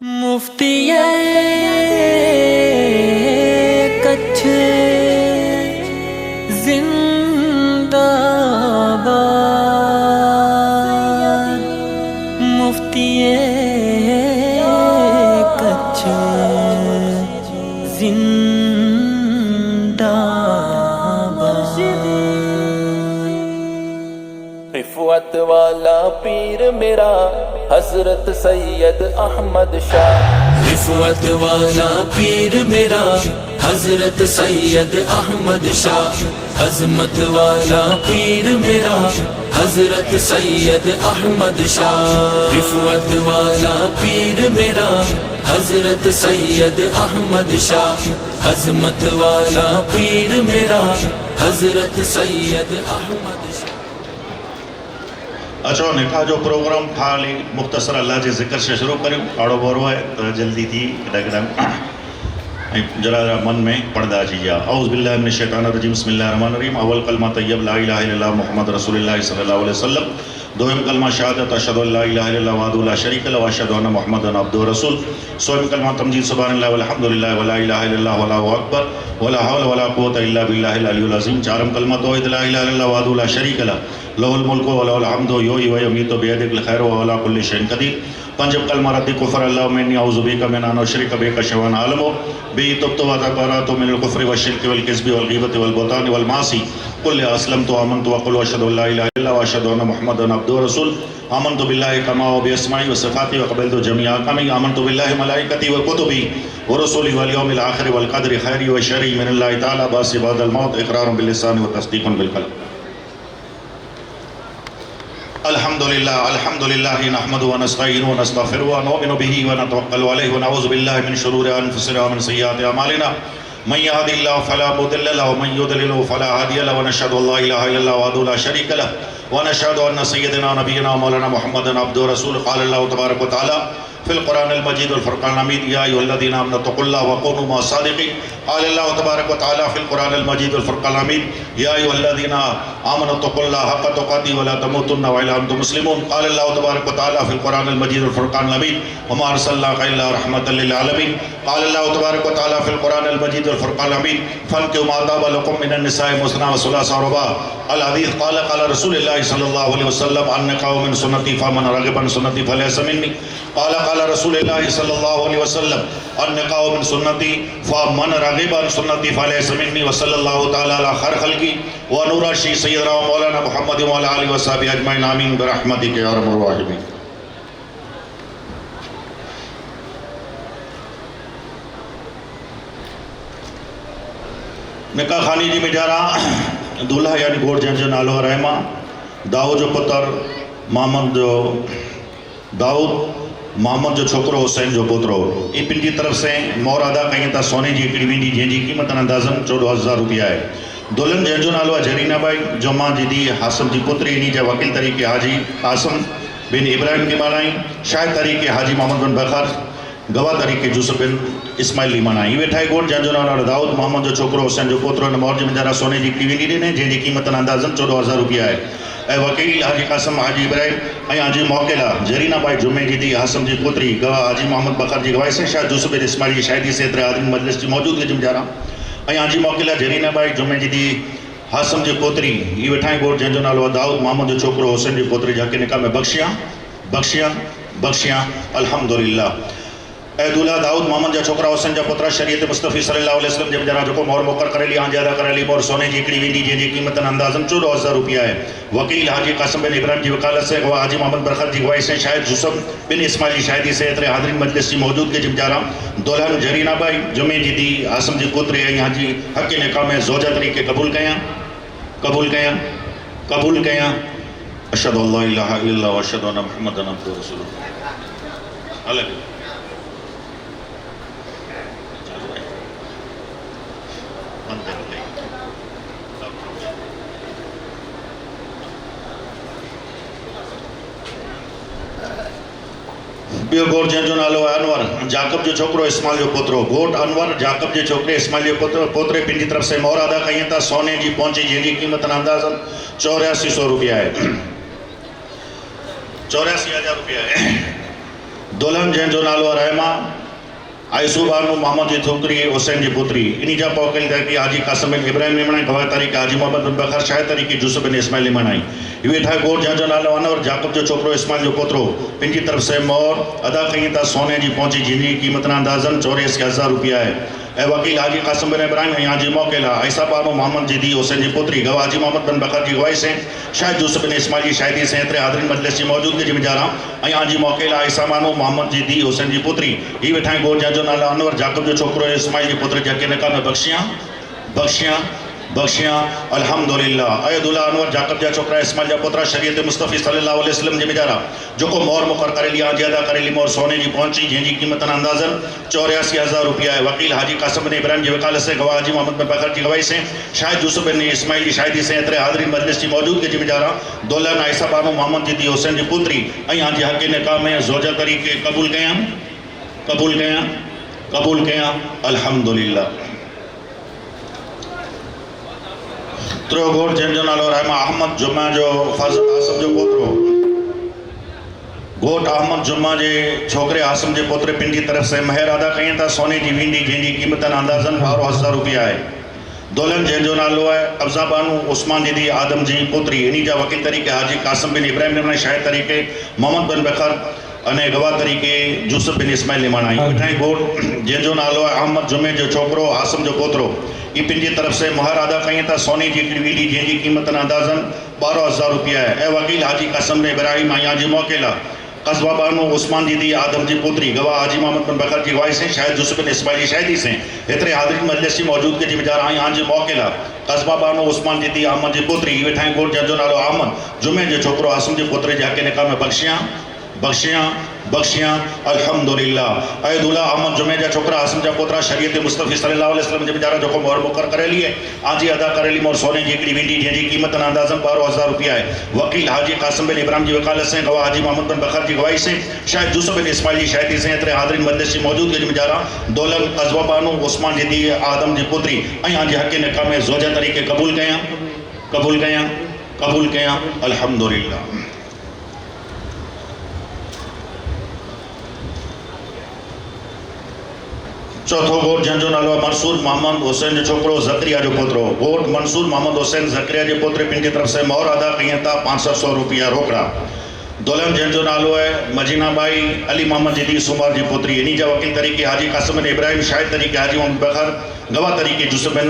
मुफ्तिये कच्छ जिंदाबाद, मुफ्तिये कच्छ जिंदाबाद। रिफवत वाला पीर मेरा हजरत सैयद अहमद शाह। रिफवत वाला पीर मेरा हजरत सैयद अहमद शाह। अजमत वाला पीर मेरा हजरत सैयद अहमद शाह। रिफवत वाला पीर मेरा हजरत सैयद अहमद शाह। अजमत वाला पीर मेरा हजरत सैयद अहमद शाह। अचो निकाह जो प्रोग्राम खाली मुख्तसर अल्लाह के ज़िक्र से शुरू करूँ। आड़ो बोरो है तो जल्दी थी जरा जरा मन में पढ़दा अचिजा। औज़ु बिल्लाहि मिनश शैतानिर रजीम, बिस्मिल्लाहिर रहमानिर रहीम। अव्वल कलमा तय्यब ला इलाहा इल्लल्लाह मुहम्मद रसूलुल्लाह सल्लल्लाहु अलैहि वसल्लम। दोम कलमा शहादत अशहदु अल्ला इलाहा इल्लल्लाह वहदहु ला शरीक लहु व अशहदु अन्ना मुहम्मदन अब्दुहु व रसूलुहु। सोम कलमा तमजीद सुब्हानल्लाह वल्हम्दुलिल्लाह वला इलाहा इल्लल्लाह वल्लाहु अकबर वला हौला वला कुव्वता इल्ला बिल्लाहिल अलियुल अज़ीम। चारम कलमा तौहीद ला इलाहा इल्लल्लाह वहदहु ला शरीक लहु लहुल मुल्कु व लहुल हम्दु युहयी व युमीतु बियदिहिल खैरु व हुवा अला कुल्लि शैइन क़दीर। पंजम कलमा रद्दी कुफ्र अल्लाहुम्मा इन्नी अऊज़ु बिका मिन अन उश्रिका बिका शैअन आलमु बि तुब्तु व तबरअतु मिनल कुफ्रि वश्शिर्कि वल किज़्बि वल गीबति वल बुहतानि वल मासी कुल अस्लमतु व आमनतु व क़ुल अशहदु अल्ला इलाहा इल्लल्लाह व अशहदु अन्ना मुहम्मदन अब्दुहु व रसूलुहु। आमनतु बिल्लाहि कमा व बिअस्माइहि व सिफ़ातिहि व क़बलतु जमीअ अहकामिहि। आमनतु बिल्लाहि मलाइकतिहि व कुतुबिहि व रुसुलिहि वल यौमिल आखिरि वल क़द्रि खैरिहि व शर्रिहि मिनल्लाहि तआला बाअस बअदल मौत इक़रारुन बिल लिसानि व तस्दीक़ुन बिल क़ल्ब। अल्हम्दुलिल्लाह अल्हम्दुलिल्लाहि नहमदुहु व नस्तईनुहु व नस्तग़फिरुहु व नु'मिनु बिही व नतवक्कलु अलैहि व नऊज़ु बिल्लाहि मिन शुरूरि अनफुसिना व मिन सय्यिआति अमालिना। मन यहदिल्लाहु फला मुदिल्ल लहु व मन युद्लिलहु फला हादिय लहु व नशहदु अल्ला इलाहा इल्लल्लाह वहदहु ला शरीक लहु व नशहदु अन्ना सय्यदना नबियना मौलाना मुहम्मदन अब्दुहु व रसूलुहु। क़ाल अल्लाहु तबारक व तआला फ़िल क़ुरानिल मजीद वल फ़ुरक़ानिल हमीद या अय्युहल्लज़ीना आमनु तक़ुल्लाह व कूनू मअस सादिक़ीन। क़ाल अल्लाहु तबारक व तआला फ़िल क़ुरानिल मजीद वल फ़ुरक़ानिल हमीद या अय्युहल्लज़ीना आमनु तक़ुल्लाह हक़्क़ तुक़ातिहि व ला तमूतुन्ना व इल्ला अंतुम मुस्लिमून। क़ाल अल्लाहु तबारक व तआला फ़िल क़ुरानिल मजीद वल फ़ुरक़ानिल हमीद व मा अर्सलनाका इल्ला रहमतल लिल आलमीन। क़ाल अल्लाहु तबारक व तआला फ़िल क़ुरानिल मजीद वल फ़ुरक़ानिल हमीद फ़न्किहू मा ताब लकुम मिनन निसाइ मुस्ना व सुलासा व रुबा। अल हदीस क़ाल क़ाल रसूलुल्लाह सल्लल्लाहु अलैहि वसल्लम अन निकाहु मिन सुन्नती फमन रग़िब अन सुन्नती फलैसा मिन्नी। क़ाल क़ाल रसूलुल्लाह सल्लल्लाहु अलैहि वसल्लम अन निकाहु मिन सुन्नती फमन रग़िब अन सुन्नती फलैसा मिन्नी। व सल्लल्लाहु तआला अला खैर ख़ल्क़ी व नूर अर्शी सय्यदना व मौलाना मुहम्मद व अला आलिहि व सहबिहि अजमईन आमीन बिरहमतिका या अरहमर राहिमीन। निकाह खानी जी में जारा दूल्हा यानी घोट जंहिंजो नालो रहमा दाऊद जो पुत्र मोहम्मद जो दाऊद मोहम्मद जो छोकरो हुसैन जो पोतरो ये पिन की तरफ से मोहर अदा कई था सोने की हिकिड़ी वेंदी जंहिंजी क़ीमत अंदाज़न 14,000 रुपया है। दुल्हन जंहिंजो नालो आहे जरीना बाई जुमा जी दी हासिम जी पुत्री इन्हीं जा वकील तरीक़े हाजी आसम बिन इब्राहिम की मानाई शाहिद तरीक़े हाजी मोहम्मद बिन बकर गवाह तरीक़े यूसुफ बिन इस्माइल लीमाना ही वेठा गोट जंहिंजो नालो दाऊद मोहम्मद जो छोकरो हुसैन जो पोतरो इन मौज में जरा सोने की हिकिड़ी वेंदी ॾिने जंहिंजी क़ीमत अंदाज़न 14,000 रुपया है। ऐं वकील हाजी कासिम हाजी इब्राहिम ऐं हाजी मोकिला जरीना बाई जुमे जी दी हासिम जी पुत्री गवाह हाजी मोहम्मद बकर जी गवाही से शायद यूसुफ बिन इस्माइल की शायदी से एतिरे आदमी मजलिस की मौजूदगी में जारा ऐं हाजी मोकिला जरीना बाई जुमे जी दी हासिम जी पोतरी ही वेठा गोट जंहिंजो नालो दाऊद मोहम्मद जो छोकरो हुसैन जी पोतरी जाके निकाह में बख्शियां बख्शियां बख्शियां अल्हम्दुलिल्लाह। ऐं दूल्हा दाऊद मोहम्मद जा छोकरा हुसैन जा पुत्र शरीयत मुस्तफ़ी सल्लल्लाहु अलैहि वसल्लम जब जरा जो मोहर मुकर करेली आं ज्यादा करेली मोहर सोने की हिकिड़ी वेंदी जंहिंजी क़ीमत अंदाज़न 14,000 रुपया है। वकील हाजी कासिम बिन इब्राहिम जी वकालत से हाजी मोहम्मद बरखत जी गवाही से शायद यूसुफ बिन इस्माइल की शायदी से एतिरे हाज़रीन मजलिस की मौजूदगी में जारा दुल्हन जरीना बाई जुमे जी दी हासिम जी पुत्री ऐं हाजी हक़ निकाह में ज़ौजा तरीक़े क़बूल कयां क़बूल कयां क़बूल कयां। अशहदु अल्ला इलाहा इल्लल्लाह व अशहदु अन्ना मुहम्मदन अब्दुहु व रसूलुहु। अलग बियो घोट जंहिंजो नालो आहे अनवर जाकब जो छोकरो इस्माइल जो पोतरो घोट अनवर जाकब जे छोकरे इस्माइल जो पोतरे पंहिंजी तरफ से मोहर अदा कई था सोने की पहुंची जंहिंजी क़ीमत अंदाज़न 8400 रुपया है 84,000 रुपया है। दुल्हन जंहिंजो नालो आहे रहमा आयसू बानू मोहम्मद जी छोकरी हुसैन जी पुत्री इन्हीं जा पोकल तरीके हाजी कासिम बिन इब्राहिम लिमणाई गवाह तरीके हाजी मोहम्मद बिन बकर शाहिद तरीके यूसुफ बिन इस्माइल लिमणाई इहे ठाहे गोठ जंहिंजो नालो अनवर जाकब जो छोकरो इस्माइल जो पोतरो पंहिंजी तरफ़ से मोहर अदा कई त सोने जी पहुंची जिनकी क़ीमत अंदाज़न 84,000 रुपया है ए वकील हाजी कासिम बिन इब्राहिम ऐं हाजी मोकेला ऐसा बानू मोहम्मद जी दी हुसैन जी पुत्री गवाह हाजी मोहम्मद बिन बकर जी गवाही से शाहिद यूसुफ बिन इस्माइल जी शाहिदी से एतिरे हाज़रीन मजलिस जी मौजूदगी जी मिजारा ऐं हाजी मोकेला ऐसा बानू मोहम्मद जी दी हुसैन जी पुत्री ही वेठा गोठ जंहिंजो नालो अनवर जाकब जो छोकरो इस्माइल जी पुत्र जंहिंखे निकाह में बख्शियां अल्हम्दुलिल्लाह ऐं दुल्हा अनवर जाकब जा छोकरा इस्माइल जा पुत्र शरीयत मुस्तफ़ी सल्लल्लाहु अलैहि वसल्लम जे मिजारा जेको मोहर मुक़रर करेली आजी अदा करेली मोहर सोने जी पहुंची जंहिंजी क़ीमत अंदाज़न 84,000 रुपया है वकील हाजी कासिम बिन इब्राहिम जी वकालत से गवाह हाजी मोहम्मद बिन बकर जी गवाही से शाहिद यूसुफ बिन इस्माइल जी शाहिदी से एतिरे हाज़रीन मजलिस जी मौजूदगी जी मिजारा दुल्हन आयशा बानो मोहम्मद जी दी हुसैन जी पुत्री ऐं हाजी हक़ निकाह में ज़ौजा तरीके कबूल कयां अल्हम्दुलिल्लाह। त्रो गोठ जंहिंजो नालो रहमा अहमद जुमा जो फज़ल आसम जो पोतरो गोठ अहमद जुमा जे छोकरे आसम जे पोतरे पिंडी तरफ़ से महर अदा कई था सोने जी वींडी जंहिंजी क़ीमत अंदाज़न 12,000 रुपया है दुल्हन जंहिंजो नालो है अफ़ज़ा बानू उस्मान जी दी आदम जी पुत्री इन्हीं जा वकील तरीके हाजी कासिम बिन इब्राहिम लिमणाई शाहिद तरीके मोहम्मद बिन बकर अने गवाह तरीके यूसुफ बिन इस्माइल लिमणाई मिठाई गोठ जंहिंजो नालो है अहमद जुमे जो छोकरो आसम जो पोतरो ये पिंडी तरफ से मोहर अदा कई था सोने की वीडी जंहिंजी क़ीमत अंदाज़न 12,000 रुपया है ए वकील हाजी कासिम बिन इब्राहिम ऐं हाजी मोकेला कस्बा बानू उस्मान जी दी आदम जी पुत्री गवाह हाजी मोहम्मद बिन बकर जी गवाही से शाहिद यूसुफ बिन इस्माइल जी शाहिदी से एतिरे हाज़रीन मजलिस जी मौजूदगी जी मिजारा ऐं हाजी मोकेला कस्बा बानू उस्मान जी दी अहमद जी पुत्री वेठा गोठ जंहिंजो नालो अहमद जुमे जो छोकरो आसम जे पुत्र जे हक़ निकाह में बख्शियां अल्हम्दुलिल्लाह ऐं दुल्हा अहमद जुमे जा छोकरा आसम जा पोतरा शरीयत मुस्तफ़ी सल्लल्लाहु अलैहि वसल्लम जे मिजारा जेको मोहर मुक़रर करेली है आजी अदा करेली मोहर सोने जी हिकिड़ी वींडी जंहिंजी क़ीमत अंदाज़न 12,000 रुपया है वकील हाजी कासिम बिन इब्राहिम जी वकालत से गवाह हाजी मोहम्मद बिन बकर जी गवाही से शाहिद यूसुफ बिन इस्माइल जी शाहिदी से एतिरे हाज़रीन मजलिस जी मौजूदगी जी मिजारा दुल्हन कस्बा बानू उस्मान जी दी आदम जी पुत्री ऐं हाजी हक़ निकाह में ज़ौजा तरीके कबूल कयां अल्हम्दुलिल्लाह। चौथो गोठ जंहिंजो नालो मंसूर मोहम्मद हुसैन जो छोकरो ज़करिया जो पोतरो गोठ मंसूर मोहम्मद हुसैन ज़करिया जे पोतरे पिंडी तरफ़ से मोहर अदा कई था 500 रुपया रोकड़ा दुल्हन जंहिंजो नालो है मजीना बाई अली मोहम्मद जी दी सुमार जी पुत्री इन्हीं जा वकील तरीके हाजी कासिम बिन इब्राहिम शाहिद तरीके हाजी मोहम्मद बकर गवाह तरीके यूसुफ बिन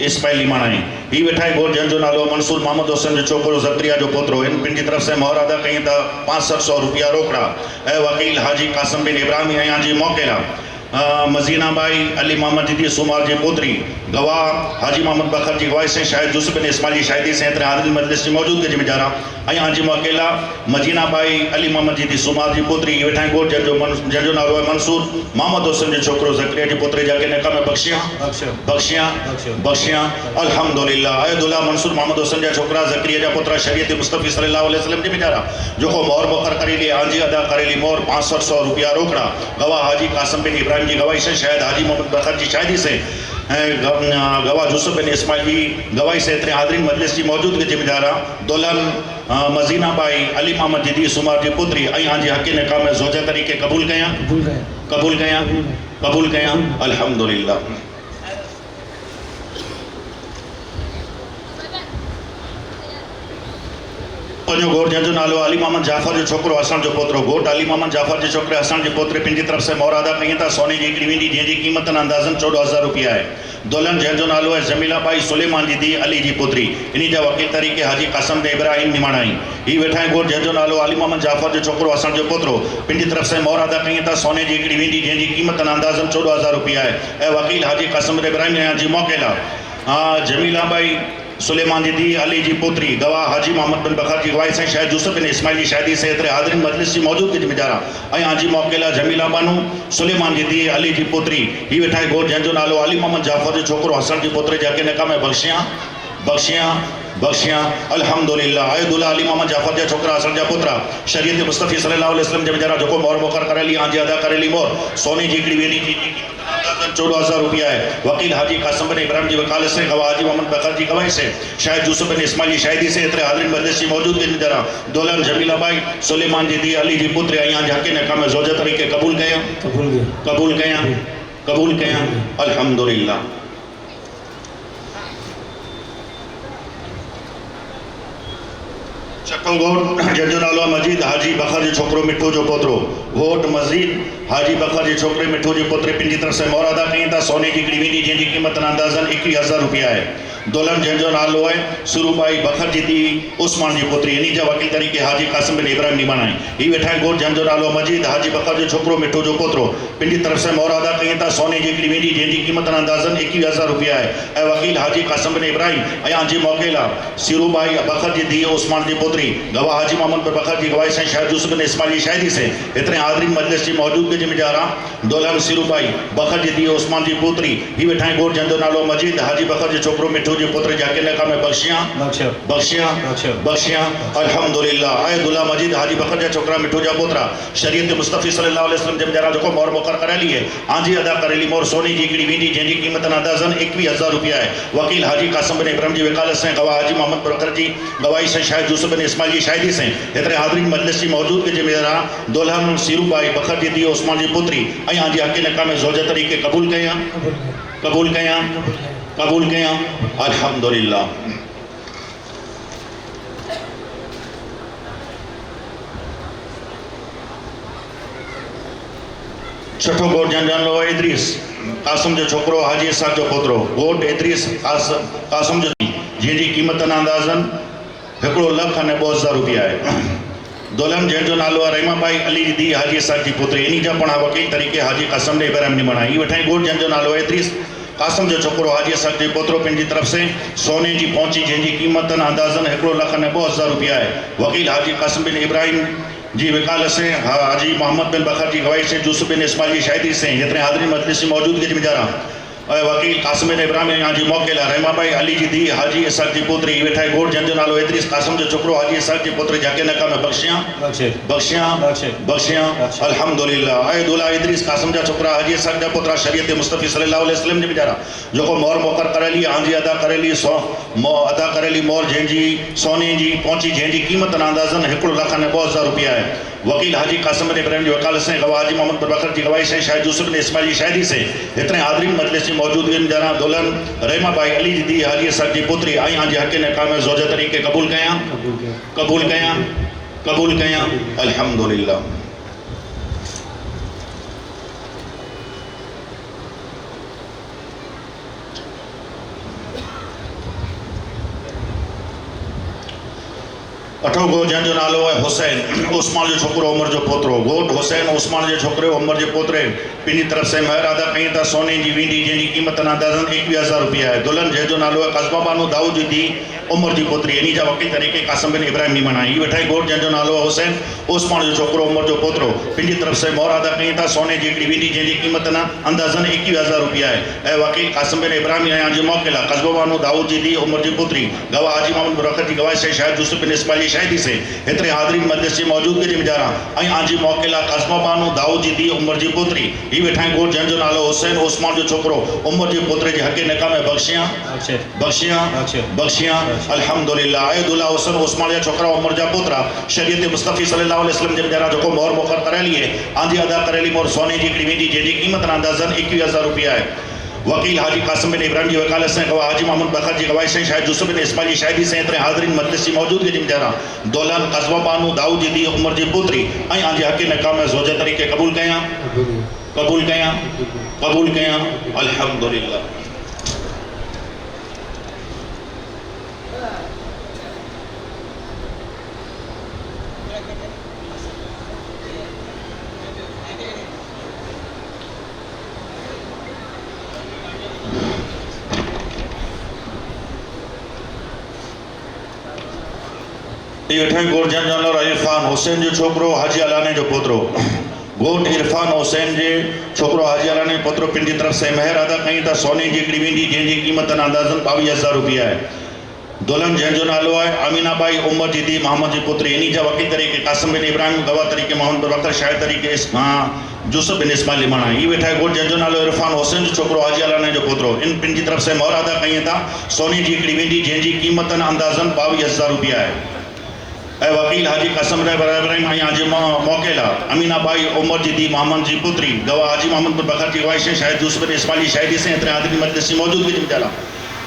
इस्माइल लिमणाई ही वेठा गोठ जंहिंजो नालो मंसूर मोहम्मद हुसैन जो छोकरो ज़करिया जो पोतरो इन पिंडी तरफ़ से मोहर अदा कई था 500 रुपया रोकड़ा ऐं वकील हाजी कासिम बिन इब्राहिम ऐं हाजी मोकेला मजीना बाई अली मोहम्मद जी दी सुमार जी पुत्री गवाह हाजी मोहम्मद बकर जी गवाही से शाहिद यूसुफ बिन इस्माइल जी शाहिदी से एतिरे हाज़रीन मजलिस जी मौजूदगी जी मिजारा ऐं हाजी मोकेला मजीना बाई अली मोहम्मद जी दी सुमार जी पुत्री वेठा गोठ जंहिंजो नालो है मंसूर मोहम्मद हुसैन जो छोकरो ज़करिया जी पुत्र जाके निकाह में बख्शियां अल्हम्दुलिल्लाह ऐं दुल्हा मंसूर मोहम्मद हुसैन जा छोकरा ज़करिया जा पुत्र शरीयत मुस्तफ़ी सल्लल्लाहु अलैहि वसल्लम जी मिजारा जेको मोहर मुक़रर करेली आजी अदा करेली मोहर 500 रुपया रोकड़ा गवाह हाजी कासिम बिन इब्राहिम जी गवाही से शायद हाजी मोहम्मद बकर जी शाहिदी से गवाह यूसुफ बिन इस्माइल जी गवाही से एतिरे हाज़रीन मजलिस जी मौजूदगी जी मिजारा दुल्हन मजीना बाई अली मोहम्मद जी दी सुमार जी पुत्री ऐं हाजी हक़ निकाह में ज़ौजा तरीके कबूल कयां अल्हम्दुलिल्लाह। पंजो गोठ जंहिंजो नालो अली मोहम्मद जाफ़र जो छोकरो हसन जो पोतरो गोठ अली मोहम्मद जाफ़र जे छोकरे हसन जे पोतरे पिंडी तरफ़ से मोहर अदा कई था सोने जी हिकिड़ी वींडी जंहिंजी क़ीमत अंदाज़न 14,000 रुपया है दुल्हन जंहिंजो नालो है जमीला बाई सुलेमान जी दी अली जी पुत्री इन्हीं जा वकील तरीके हाजी कासिम बिन इब्राहिम लिमणाई ही वेठा गोठ जंहिंजो नालो अली मोहम्मद जाफ़र जो छोकरो हसन जो पोतरो पिंडी तरफ़ से मोहर अदा कई था सोने जी हिकिड़ी वींडी जंहिंजी क़ीमत अंदाज़न 14,000 रुपया है ऐं वकील हाजी कासिम बिन इब्राहिम ऐं हाजी मोकेला जमीला बाई सुलेमान जी दी अली जी पुत्री गवाह हाजी मोहम्मद बिन बकर जी गवाही से शाहिद यूसुफ बिन इस्माइल जी शाहिदी से एतिरे हाज़रीन मजलिस जी मौजूदगी जी मिजारा ऐं हाजी मोकेला जमीला बानू सुलेमान जी दी अली जी पुत्री ही वेठा गोठ जंहिंजो नालो अली मोहम्मद जाफ़र जो छोकरो हसन जी पुत्र जाके निकाह में बख्शियां अल्हम्दुलिल्लाह ऐं दुल्हा अली मोहम्मद जाफ़र जा छोकरा हसन जा पुत्र शरीयत मुस्तफ़ी सल्लल्लाहु अलैहि वसल्लम जे मिजारा जेको मोहर मुक़रर करेली आजी अदा करेली मोहर सोने जी हिकिड़ी वेंदी अंदाजन 14,000 रुपया है। वकील हाजी कासिम बिन इब्राहिम जी वकालत से गवाह हाजी मोहम्मद बकर जी गवाही से शायद यूसुफ बिन इस्माइल जी शाहिदी से इतरे हाजिर मजलिस की मौजूद के नजरा दुल्हन जमीला बाई सुलेमान जी दी अली जी पुत्र यहाँ जाके नकाम ज़ौजा तरीके कबूल कया कबूल कया अल्हम्दुलिल्लाह। चक्कलगोट जंहिंजो नालो मजीद हाजी बकर जो छोकरो मिठो जो पोतरो वोट मजीद हाजी बकर जे छोकरे मिठो जे पोतरे पंहिंजी तरफ़ से मोहर अदा कई था। सोने जी हिकिड़ी वेंदी जंहिंजी क़ीमत अंदाज़न 21,000 रुपया है। दुल्हन जंहिंजो नालो आहे सुरूबाई बकर जी दी उस्मान जी पुत्री इन जा वकील तरीके हाजी कासिम बिन इब्राहिम निमाना ही वेठा है। गोट जंहिंजो नालो मजीद हाजी बकर जो छोकरो मिठो जो पोतरो पंहिंजी तरफ़ से मोहर अदा कई था। सोने जी हिकिड़ी वेंदी जंहिंजी क़ीमत अंदाज़न 21,000 रुपया है। ऐं वकील हाजी कासिम बिन इब्राहिम ऐं जी मोकेला सिरूबाई बकर जी दी उस्मान जी पुत्री गवाह हाजी मोहम्मद बकर जी गवाही से शायद यूसुफ बिन इस्माइल जी शाहिदी से इतने हाज़रीन मजलिस की मौजूद के जिम्मेदारा दुल्हन सिरूबाई बकर जी दी उस्मान जी पुत्री ही वेठा है। गोट जंहिंजो नालो मजीद हाजी बकर जो छोकरो मिठो जो पुत्र जाके नका में बख्शियां अल्हम्दुलिल्लाह। ऐं दुल्हा मजीद हाजी बकर जा छोकरा मिठो जा पोतरा शरीयत मुस्तफ़ी सल्लल्लाहु अलैहि वसल्लम जिम्मेदारा जो मोहर मुकर करेली है आंजी अदा करेली मोहर सोने जी हिकिड़ी वेंदी जंहिंजी क़ीमत अंदाज़न 21,000 रुपया है। वकील हाजी कासिम बिन इब्राहिम जी वकालत से गवाह हाजी मोहम्मद बकर जी गवाही से शायद यूसुफ बिन इस्माइल जी शाहिदी से इतने हाज़रीन मजलिस की मौजूद के जिम्मेदारा दुल्हन सिरूबाई बकर जी दी उस्मान जी पुत्री ऐं आंजी हक़ नका में ज़ौजा तरीके कबूल कया अल्हम्दुलिल्लाह। छठो गोट जंहिंजो नालो इदरीस कासिम जो छोकरो हाजी इसाक जो पोतरो गोट इदरीस कासिम जो जंहिंजी क़ीमत अंदाज़न 1,02,000 रुपया है। दुल्हन जंहिंजो नालो आहे रहीमा बाई अली जी दी हाजी इसाक जी पुत्री इन जा पण वकील तरीके हाजी कासिम बिन इब्राहिम निमाना ही वेठा गोट जंहिंजो नालो आहे इदरीस कासिम जो छोकरो हाजी इसाक जी पोतरो पंहिंजी तरफ़ से सोने जी पहुंची जंहिंजी क़ीमत अंदाज़न 1,02,000 रुपया है। वकील हाजी कासिम बिन इब्राहिम जी वकालत से हाजी मोहम्मद बिन बकर जी गवाही से यूसुफ बिन इस्माइल जी शाहिदी से जितने हाज़रीन मजलिस की मौजूद के जिम्मेदारा वकील कासिम बिन इब्राहिम यहाँ जी मोकेला रहीमा बाई अली जी दी हाजी इसाक जी पुत्री वेठा है। गोट जंहिंजो नालो इदरीस कासिम जो छोकरो हाजी इसाक जी पुत्र जाके नका में बख्शियां अल्हम्दुलिल्लाह। ऐं दुल्हा इदरीस कासिम जा छोकरा हाजी इसाक जा पुत्र शरीयत मुस्तफ़ी सल्लल्लाहु अलैहि वसल्लम जे बेचारा जो मोहर मुकर करेली आंजी अदा करेली मोहर जंहिंजी सोने जी पहुंची जंहिंजी क़ीमत अंदाज़न 1,02,000 रुपया है। वकील हाजी कासिम बिन इब्राहिम जी वकालत से गवाह हाजी मोहम्मद बकर जी गवाही से शायद यूसुफ बिन इस्माइल जी शाहिदी से इतने हाज़रीन मजलिस की मौजूद जरा दुल्हन रहीमा बाई अली जी दी हाजी इसाक जी पुत्री आई आंजी हक़ नका में ज़ौजा तरीके कबूल कया अल्हम्दुलिल्लाह। अठो गोट जंहिंजो नालो आहे हुसैन उस्मान जो छोकरो उमर जो पोतरो गोट हुसैन उस्मान जे छोकरे उमर जे पोतरे पंहिंजी तरफ़ से महर अदा कई था। सोने जी वेंदी जंहिंजी क़ीमत अंदाज़न 21,000 रुपया है। दुल्हन जंहिंजो नालो आहे कस्बा बानो दाऊद जी दी उमर जी पुत्री इन जा वकील तरीके कासिम बिन इब्राहिम निमाना ही वेठा है। गोट जंहिंजो नालो आहे हुसैन उस्मान जो छोकरो उमर जो पोतरो पंहिंजी तरफ़ से मोहर अदा कई था। सोने जी हिकिड़ी वेंदी जंहिंजी क़ीमत अंदाज़न 21,000 रुपया है। ऐं वकील कासिम बिन इब्राहिम यहाँ जी मोकेला कस्बा बानो दाऊद जी दी उमर जी पुत्री गवाह हाजी मोहम्मद बकर जी गवाही से शायद यूसुफ बिन इस्माइल जी शाहिदी से इतने हाज़रीन मजलिस की मौजूद के जिम्मेदारा ऐं आंजी मोकेला कस्बा बानो दाऊद जी दी उमर जी पुत्री ही वेठा है। गोट जंहिंजो नालो हुसैन उस्मान जो छोकरो उमर जे पोतरे जे हक़ नका में बख्शियां अल्हम्दुलिल्लाह। ऐं दुल्हा हुसैन उस्मान जा छोकरा उमर जा पोतरा शरीयत मुस्तफ़ी सल्लल्लाहु अलैहि वसल्लम जे जिम्मेदारा जो मोहर मुकर करेली है आंजी अदा करेली मोहर सोने जी हिकिड़ी वेंदी जंहिंजी क़ीमत अंदाज़न 21,000 रुपया है। वकील हाजी कासिम बिन इब्राहिम जी वकालत से गवाह हाजी मोहम्मद बकर जी गवाही से शायद यूसुफ बिन इस्माइल जी शाहिदी से इतने हाज़रीन मजलिस की मौजूद के जिम्मेदारा दुल्हन कस्बा बानो दाऊद जी दी उमर जी पुत्री ऐं आंजी हक़ नका में ज़ौजा तरीके कबूल कया अल्हम्दुलिल्लाह। गोट जंहिंजो नालो इरफान हुसैन जो छोकरो हाजी अलाने जो पोतरो गोट इरफान हुसैन जे छोकरो हाजी अलाने पोतरो पंहिंजी तरफ़ से महर अदा कई था। सोने जी हिकिड़ी वेंदी जंहिंजी क़ीमत अंदाज़न 22,000 रुपया है। दुल्हन जंहिंजो नालो आहे अमीना बाई उमर जी दी मोहम्मद जी पुत्री इन जा वकील तरीके कासिम बिन इब्राहिम गवाह तरीके मोहम्मद बकर शाहिद तरीके यूसुफ बिन इस्माइल लिमाणा ये वेठा है गोट जंहिंजो नालो इरफान हुसैन जो छोकिरो हाजी अलाना जो पोतरो इन पिन जी तरफ़ से मोहर अदा कई था सोने जी हिकिड़ी वेंदी जंहिंजी क़ीमत अंदाज़न 22,000 रुपया आहे ऐं वकील हाजी कसम इब्राहिम ऐं हाजी मौकेला अमीना बाई उमर जी दी मोहम्मद जी पुत्री गवाह हाजी मोहम्मद बिन बकर जी गवाही शायद यूसुफ बिन इस्माइल जी शाहिदी से एतिरे हाज़िरी मजलिस जी मौजूदगी जी ॿुधायला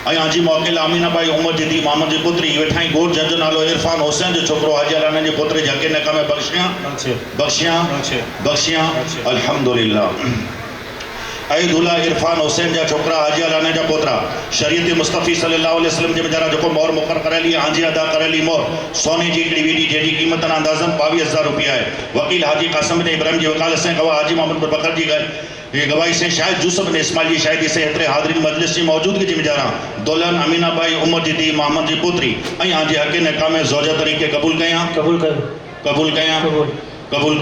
ऐं हाजी मौकेला अमीना बाई उमर जी दी मोहम्मद जी पुत्री वेठा ई गोट जंहिंजो नालो इरफान हुसैन जो छोकिरो हाजी अलाना जे पोतरे जे हक़ नका में बख़्शियां अल्हम्दुलिल्लाह ऐं दूल्हा इरफान हुसैन जा छोकरा हाजी अलाना जा पोतरा शरीयत मुस्तफ़ी सल्लल्लाहु अलैहि वसल्लम जे वेझारा जेको मोहर मुक़रर करेली हाजी अदा करेली मोहर सोने जी हिकिड़ी वेॾी जंहिंजी क़ीमत अंदाज़न 22,000 रुपया आहे वकील हाजी कासिम बिन इब्राहिम जी वकालत से गवाह हाजी मोहम्मद बिन बकर जी ये गवाही से शायद यूसुफ बिन इस्माइल जी शाहिदी से एतिरे हाज़िरीन मजलिस जी मौजूदगी जी वेझारा दुल्हन अमीना बाई उमर जी दी मोहम्मद जी पुत्री ऐं हाजी हक़ निकाह में ज़ौजा तरीक़े क़बूल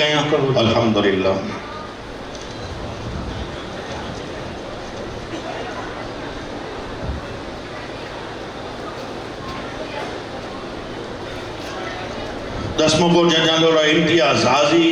कयां अल्हम्दुलिल्लाह दसमो कोट जंहिंजो नालो इम्तियाज़ हाजी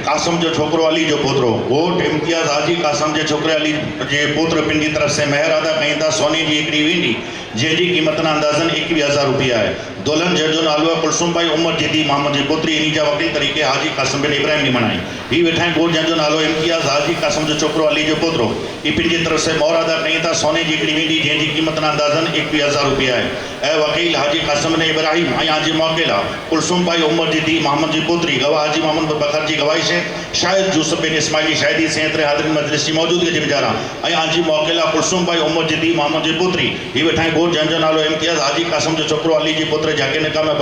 कासिम जो छोकिरो अली जो पोतरो गोट इम्तियाज़ हाजी कासिम जे छोकिरे अली जे पोत्र पिन जी तरफ़ से महर अदा कई था सोने जी हिकिड़ी वेंदी जंहिंजी क़ीमत अंदाज़न 21,000 रुपया आहे दुल्हन जंहिंजो नालो आहे कुलसुम बाई उमर जी दी मोहम्मद जी पुत्री इन जा वकील तरीक़े हाजी कासिम बिन इब्राहिम जी मनाई ही वेठा आहिनि गोट जंहिंजो नालो इम्तियाज़ हाजी कासिम जो छोकिरो अली जो पोतरो ई पिन जी तरफ़ से मोहर अदा कई था सोने जी हिकिड़ी वेंदी जंहिंजी क़ीमत अंदाज़न 21,000 रुपया आहे ऐं वकील हाजी कासिम बिन इब्राहिम ऐं हाजी मौकेला कुलसुम बाई उमर जी दी मोहम्मद जी पुत्री गवाह हाजी मोहम्मद बिन बकर जी गवाही से शायद यूसुफ बिन इस्माइल जी शाहिदी से एतिरे हाज़िरीन मजलिस जी मौजूदगी जी वेझारा ऐं हाजी मौकेला कुलसुम बाई उमर जी दी मोहम्मद जी पुत्री ही वेठा आहिनि गोट जंहिंजो नालो इम्तियाज़ हाजी कासिम जो छोकिरो अली जी पुत्र जे हक़ निकाह में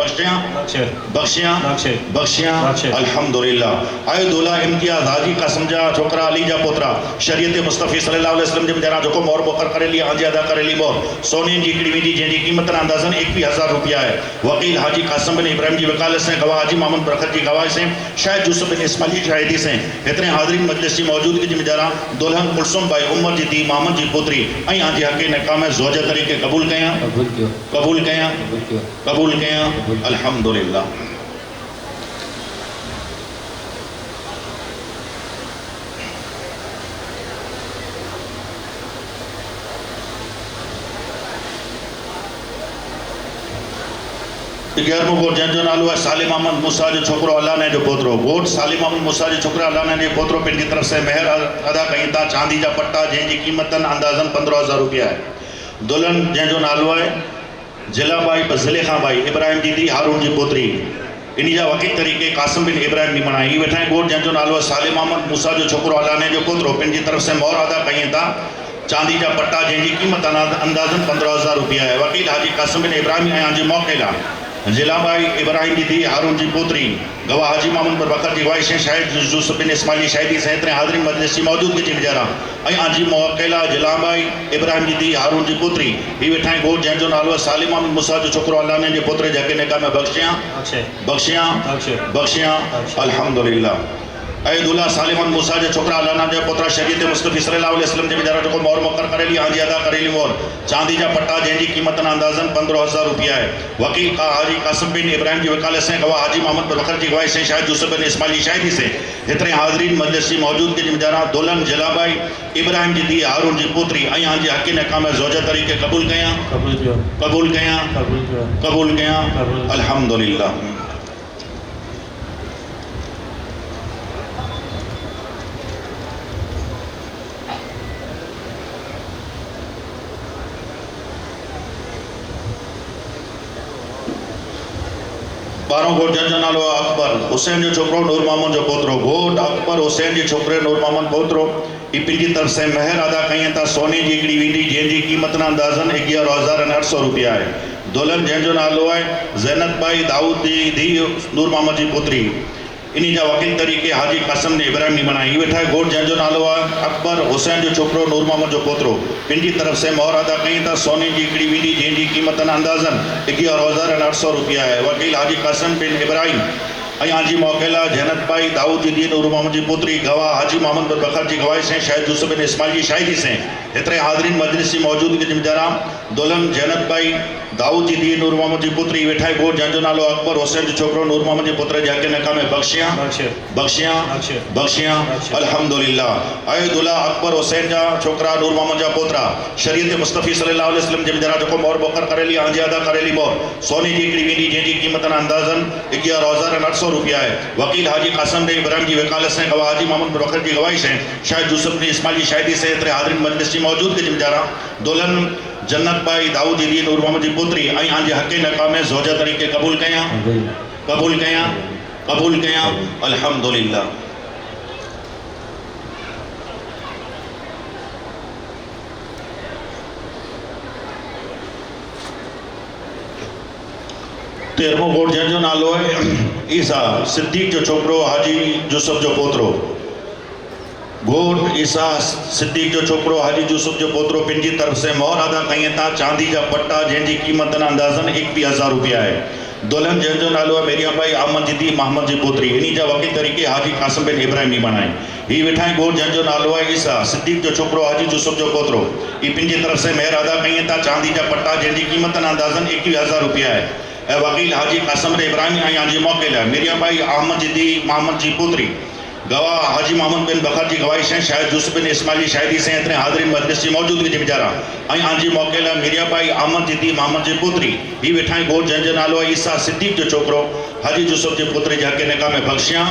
बख़्शियां अल्हम्दुलिल्लाह ऐं दूल्हा इम्तियाज़ हाजी कासिम जा छोकरा अली जा पोतरा शरीयत मुस्तफ़ी सल्लल्लाहु अलैहि वसल्लम जे वेझारा जेको मोहर मुक़रर करेली हाजी अदा करेली मोहर सोने जी हिकिड़ी वेंदी जंहिंजी क़ीमत अंदाज़न 21,000 रुपया आहे वकील हाजी कासिम बिन इब्राहिम जी वकालत से गवाह हाजी मोहम्मद बरकत जी गवाही से शायद यूसुफ बिन इस्माइल जी शाहिदी से एतिरे हाज़िरीन मजलिस जी मौजूदगी जी वेझारा दुल्हन कुलसुम बाई उमर जी दी मोहम्मद जी पुत्री ऐं हाजी हक़ निकाह में ज़ौजा तरीक़े क़बूल कयां अल्हम्दुलिल्लाह ग्यारहों गोट जंहिंजो नालो आहे सालिम अहमद मूसा जो छोकिरो अलाना जो पोतरो गोट सालिम अहमद मूसा जो छोकिरा अलाना जो पोतरो पिन जी तरफ़ से महर अदा कई था चांदी जा पट्टा जंहिंजी क़ीमत अंदाज़न 15,000 रुपया आहे दुल्हन जंहिंजो नालो आहे जिलाबाई ज़ुलेखा बाई इब्राहिम जी दी हारून जी पुत्री इन जा वकील तरीक़े कासिम बिन इब्राहिम जी मनाई ही वेठा गोट जंहिंजो नालो आहे सालिम अहमद मूसा जो छोकिरो अलाने जो पोतरो पिन जी तरफ़ से मोहर अदा कई था चांदी जा पट्टा जंहिंजी क़ीमत अंदाज़न 15,000 रुपया आहे वकील हाजी कासिम बिन इब्राहिम ऐं हाजी मौकेला जिलाबाई इब्राहिम जी दी हारून जी पुत्री गवाह हाजी मोहम्मद बिन बकर जी गवाही से शायद यूसुफ बिन इस्माइल जी शाहिदी से एतिरे हाज़िरीन मजलिस जी मौजूदगी जी वेझारा ऐं हाजी मौकेला जिलाबाई इब्राहिम जी दी हारून जी पुत्री ही वेठा आहिनि गोट जंहिंजो नालो आहे सालिम अहमद मूसा जो छोकिरो अलाने जे पोतरे जे हक़ निकाह में बख़्शियां अल्हम्दुलिल्लाह ऐं दूल्हा सालिम अहमद मूसा जे छोकरा अलाना जा पोतरा शरीयत मुस्तफ़ी सल्लल्लाहु अलैहि वसल्लम जे वेझारा जेको मोहर मुक़रर करेली हाजी अदा करेली मोहर चांदी जा पट्टा जंहिंजी क़ीमत अंदाज़न 15,000 रुपया आहे वकील हाजी कासिम बिन इब्राहिम जी वकालत से गवाह हाजी मोहम्मद बिन बकर जी गवाही से शायद यूसुफ बिन इस्माइल जी शाहिदी से एतिरे हाज़िरीन मजलिस जी मौजूदगी जी वेझारा दुल्हन जिलाबाई इब्राहिम जी दी हारून जी पुत्री ऐं हाजी हक़ निकाह में ज़ौजा तरीक़े क़बूल कयां अल्हम्दुलिल्लाह 12 गोट जंहिंजो नालो आहे अकबर हुसैन जो छोकिरो नूर मोहम्मद जो पोतरो गोट अकबर हुसैन जे छोकिरे नूर मोहम्मद पोतरो ई पंहिंजी तरफ़ से महर अदा कई था सोने जी हिकिड़ी वेंदी जंहिंजी क़ीमत अंदाज़न 11,800 रुपया आहे दुल्हन जंहिंजो नालो आहे ज़ैनत बाई दाऊद जी धीउ नूर मोहम्मद जी पुत्री इन जा वकील तरीक़े हाजी कासिम ने इब्राहिम जी मनाई ही वेठा गोट जंहिंजो नालो आहे अकबर हुसैन जो छोकिरो नूर मोहम्मद जो पोतरो पंहिंजी तरफ़ से मोहर अदा कई था सोने जी हिकिड़ी वेंदी जंहिंजी क़ीमत अंदाज़न 11,800 रुपया आहे वकील हाजी कासिम बिन इब्राहिम ऐं हाजी मौकेला जैनत बाई दाऊद जी धीउ नूर मोहम्मद जी पुत्री गवाह हाजी मोहम्मद बिन बकर जी गवाही से शायद यूसुफ बिन इस्माइल जी शाहिदी से एतिरे हाज़िरीन मजलिस जी मौजूदगी जे वेझारा दुल्हन जैनत भाई दाऊद जी दी नूर मोहम्मद जी पुत्री वेठा है गोट जंहिंजो नालो अकबर हुसैन जो छोकरो नूर मोहम्मद जी पुत्र जाके नका में बख्शियां बख्शियां अल्हम्दुलिल्लाह। आए दुल्हा अकबर हुसैन जा छोकरा नूर मोहम्मद जा पोतरा शरीयत मुस्तफ़ी सल्लल्लाहु अलैहि वसल्लम जे जरा जो मोर बोकर करेली आंजी अदा करेली मोर सोने जी हिकिड़ी वेंदी जंहिंजी क़ीमत अंदाज़न 11,800 रुपया है। वकील हाजी कासिम डे इब्राहिम जी वकालत से गवाह हाजी मोहम्मद बकर जी गवाही से शायद यूसुफ ने इस्माइल जी शायदी से एतरे हाज़िरीन मजलिस जी मौजूद के जिम्मेदारा दुल्हन जन्नत भाई दाऊद जी दी नूर मोहम्मद जी पुत्री आई आंजे हक़े नका में ज़ौजा तरीके कबूल कयां अल्हम्दुलिल्लाह। तेरमो गोट जंहिंजो नालो है ईसा सिद्दीक जो छोकरो हाजी यूसुफ जो पोतरो गोट ईसा सिद्दीक जो छोकरो हाजी यूसुफ जो पोतरो पंहिंजी तरफ से मोहर अदा कई था चांदी जा पट्टा जंहिंजी क़ीमत अंदाज़न 21,000 रुपया है। दुल्हन जंहिंजो नालो है मेरिया भाई अहमद जी दी मोहम्मद जी पोतरी इन जा वकील तरीके हाजी कासिम बिन इब्राहिम नी बणाई। ही वेठा है गोट जंहिंजो नालो है ईसा सिद्दीक जो छोकरो हाजी यूसुफ जो पोतरो ही पंहिंजी तरफ से मेहर अदा कई था चांदी जा पट्टा जंहिंजी क़ीमत अंदाज़न 21,000 रुपया है। ऐं वकील हाजी कासिम इब्राहिम आई आंजी मौके लाइ मेरिया भाई अहमद जी दी मोहम्मद जी पुत्री गवाह हाजी मोहम्मद बिन बकर जी गवाही से शायद यूसुफ बिन इस्माइल जी शायदी से एतरे हाज़िरीन मजलिस जी मौजूदगी जे विचारा आई आंजी मौके लाइ मेरिया भाई अहमद जी दी मोहम्मद जी पुत्री ही वेठा है गोट जंहिंजो नालो है ईसा सिद्दीक जो छोकरो हाजी यूसुफ जे पुत्र जे हक़े निकाह में बख्शियां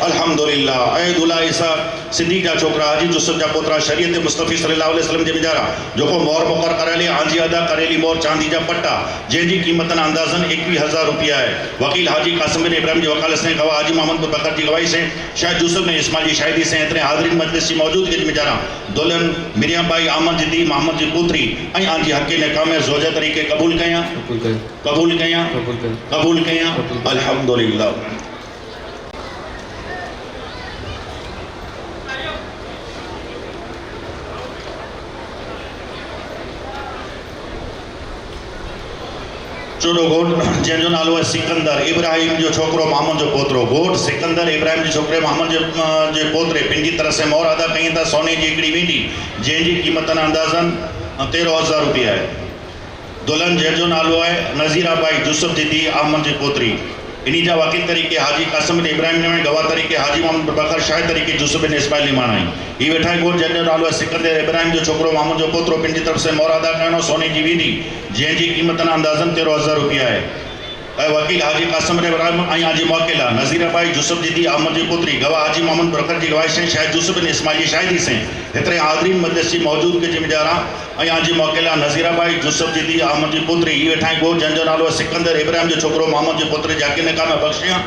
अल्हम्दुलिल्लाह। ऐं दुल्हा ईसा सिद्दीक जा छोकरा हाजी यूसुफ जा पोतरा शरीयत मुस्तफ़ी सल्लल्लाहु अलैहि वसल्लम जे विचारा जो मोहर मुकर करेली आंजी अदा करेली मोहर चांदी जा पट्टा जंहिंजी क़ीमत अंदाज़न 21,000 रुपया है। वकील हाजी कासिम बिन इब्राहिम जी वकालत से गवाह हाजी मोहम्मद बकर जी गवाही से शायद यूसुफ ने इस्माइल जी शायदी से एतरे हाज़िरीन मजलिस जी मौजूदगी जे विचारा दुल्हन मिरिया भाई अहमद जी दी मोहम्मद जी पुत्री ऐं आंजी हक़े निकाह में ज़ौजा तरीके कबूल कयां अल्हम्दुलिल्लाह। चोॾो गोट जंहिंजो नालो है सिकंदर इब्राहिम जो छोकरो मोहम्मद जो पोतरो गोट सिकंदर इब्राहिम जे छोकरे मोहम्मद जे पोतरे पंहिंजी तरफ से मोहर अदा कई था सोने जी हिकिड़ी वेंदी जंहिंजी क़ीमत अंदाज़न 13,000 रुपया है। दुल्हन जंहिंजो नालो है नज़ीरा भाई यूसुफ जी दी अहमद जी पोतरी इन जा वकील तरीके हाजी कासिम बिन इब्राहिम ने गवाह तरीके हाजी मोहम्मद बकर शाहिद तरीके यूसुफ बिन इस्माइल ने मानाई। ही वेठा है गोट जंहिंजो नालो है सिकंदर इब्राहिम जो छोकरो मोहम्मद जो पोतरो पंहिंजी तरफ से मोहर अदा करणो सोने जी वेंदी जंहिंजी क़ीमत अंदाज़न 13,000 रुपया है। ऐं वकील हाजी कासिम बिन इब्राहिम आई आंजी मौके लाइ नज़ीरा भाई यूसुफ जी दी अहमद जी पुत्री गवाह हाजी मोहम्मद बकर जी गवाही से शायद यूसुफ बिन इस्माइल जी शाहिदी से एतरे हाज़िरीन मजलिस जी मौजूदगी जे विचारा आई आंजी मौके लाइ नज़ीरा भाई यूसुफ जी दी अहमद जी पुत्री ही वेठा है गोट जंहिंजो नालो सिकंदर इब्राहिम जो छोकरो मोहम्मद जो पुत्र जाके निकाह में बख्शियां